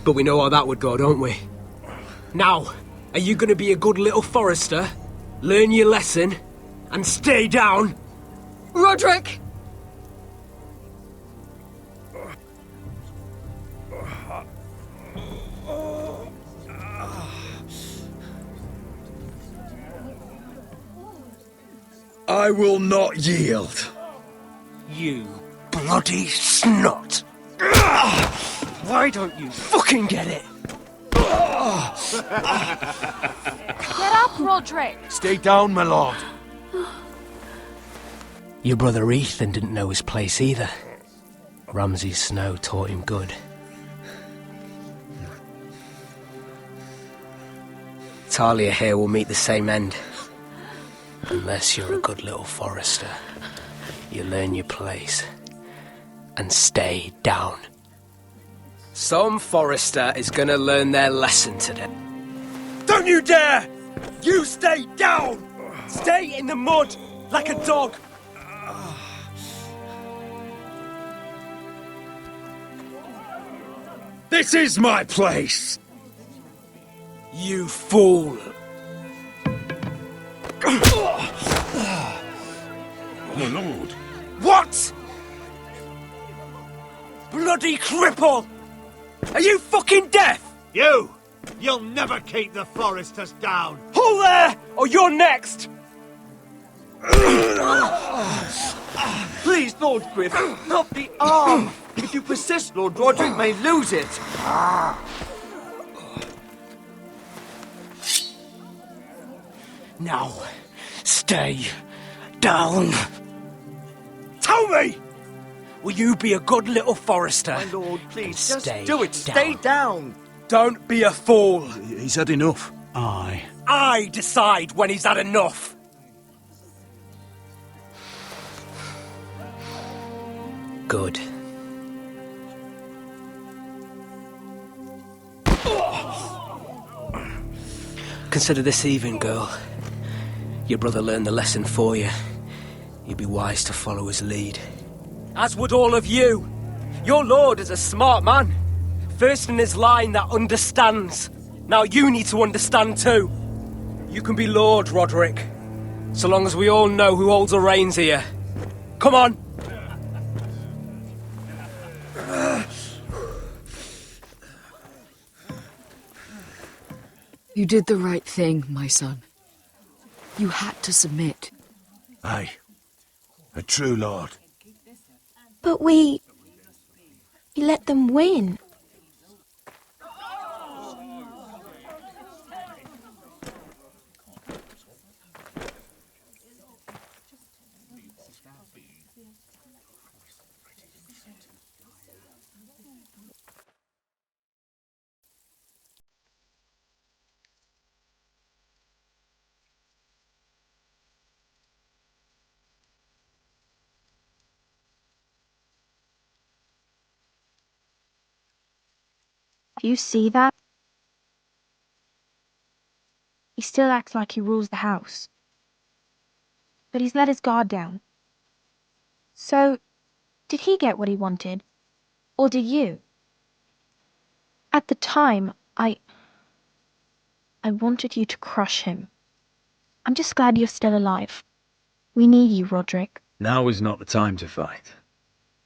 But we know how that would go, don't we? Now, are you going to be a good little Forrester, learn your lesson, and stay down? Roderick! I will not yield. You bloody snot! Why don't you fucking get it? Get up, Roderick! Stay down, my lord. Your brother Ethan didn't know his place either. Ramsay Snow taught him good. Talia here will meet the same end. Unless you're a good little Forrester. You learn your place. And stay down. Some Forrester is gonna learn their lesson today. Don't you dare! You stay down! Stay in the mud, like a dog! This is my place! You fool! My lord. What?! Bloody cripple! Are you fucking deaf? You'll never keep the Forresters down! Hold there, or you're next! Please, Lord Griff, not the arm! If you persist, Lord Roderick may lose it! Now, stay down. tell me! Will you be a good little Forrester? My lord, please, just stay do it. Stay down. Don't be a fool. He's had enough. Aye. I decide when he's had enough. Good. Consider this even, girl. Your brother learned the lesson for you. You'd be wise to follow his lead. As would all of you. Your lord is a smart man. First in his line that understands. Now you need to understand too. You can be Lord, Roderick. So long as we all know who holds the reins here. Come on! You did the right thing, my son. You had to submit. Aye. A true lord. But we let them win. Do you see that? He still acts like he rules the house. But he's let his guard down. So, did he get what he wanted? Or did you? At the time, I wanted you to crush him. I'm just glad you're still alive. We need you, Roderick. Now is not the time to fight.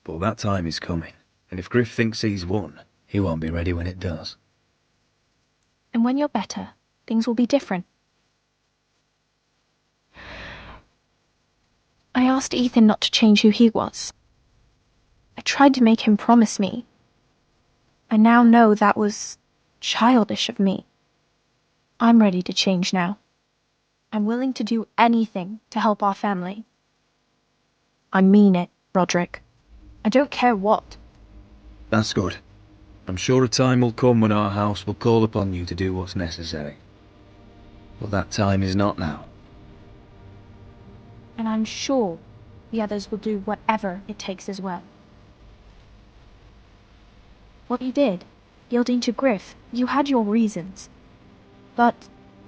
But that time is coming. And if Griff thinks he's won, he won't be ready when it does. And when you're better, things will be different. I asked Ethan not to change who he was. I tried to make him promise me. I now know that was childish of me. I'm ready to change now. I'm willing to do anything to help our family. I mean it, Roderick. I don't care what. That's good. I'm sure a time will come when our house will call upon you to do what's necessary. But that time is not now. And I'm sure the others will do whatever it takes as well. What you did, yielding to Griff, you had your reasons. But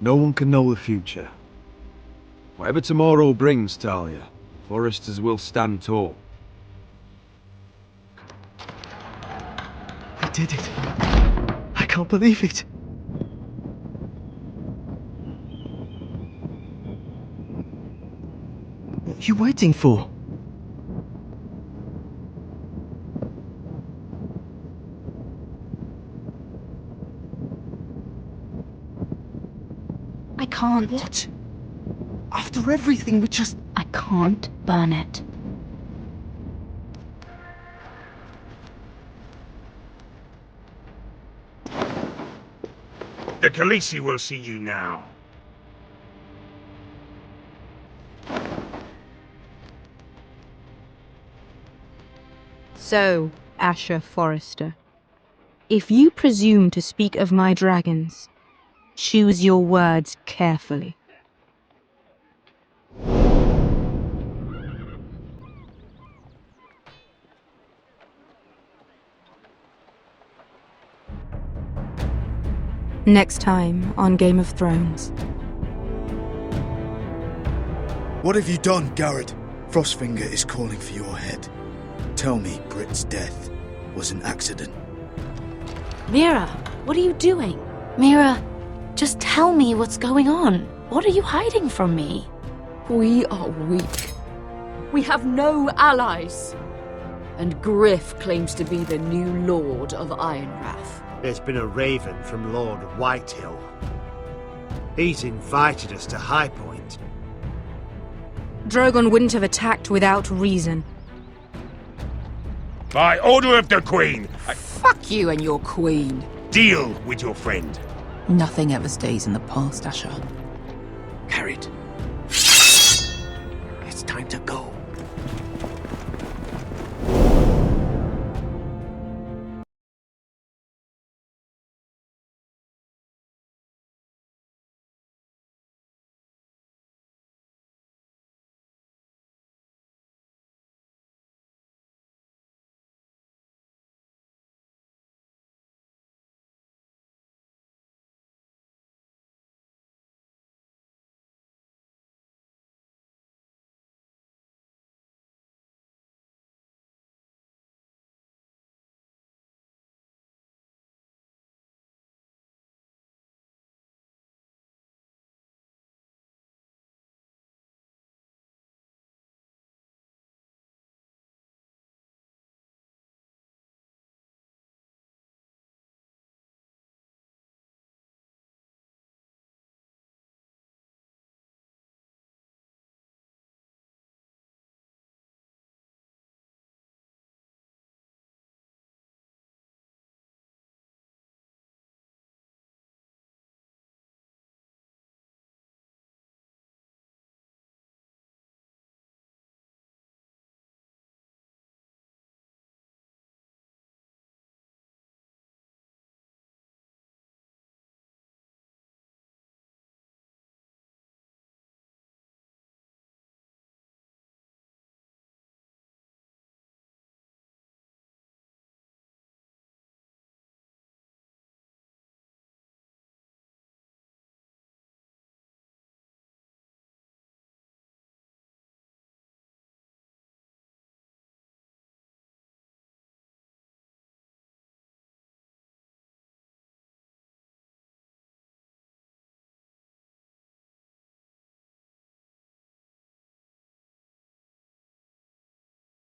no one can know the future. Whatever tomorrow brings, Talia, Forresters will stand tall. I did it. I can't believe it. What are you waiting for? I can't. What? After everything, we just... I can't burn it. The Khaleesi will see you now. So, Asher Forrester, if you presume to speak of my dragons, choose your words carefully. Next time on Game of Thrones. What have you done, Garrett? Frostfinger is calling for your head. Tell me Britt's death was an accident. Mira, what are you doing? Mira, just tell me what's going on. What are you hiding from me? We are weak. We have no allies. And Griff claims to be the new Lord of Ironrath. There's been a raven from Lord Whitehill. He's invited us to High Point. Drogon wouldn't have attacked without reason. By order of the Queen, Fuck you and your queen. deal with your friend. Nothing ever stays in the past, Asher. Carried. It's time to go.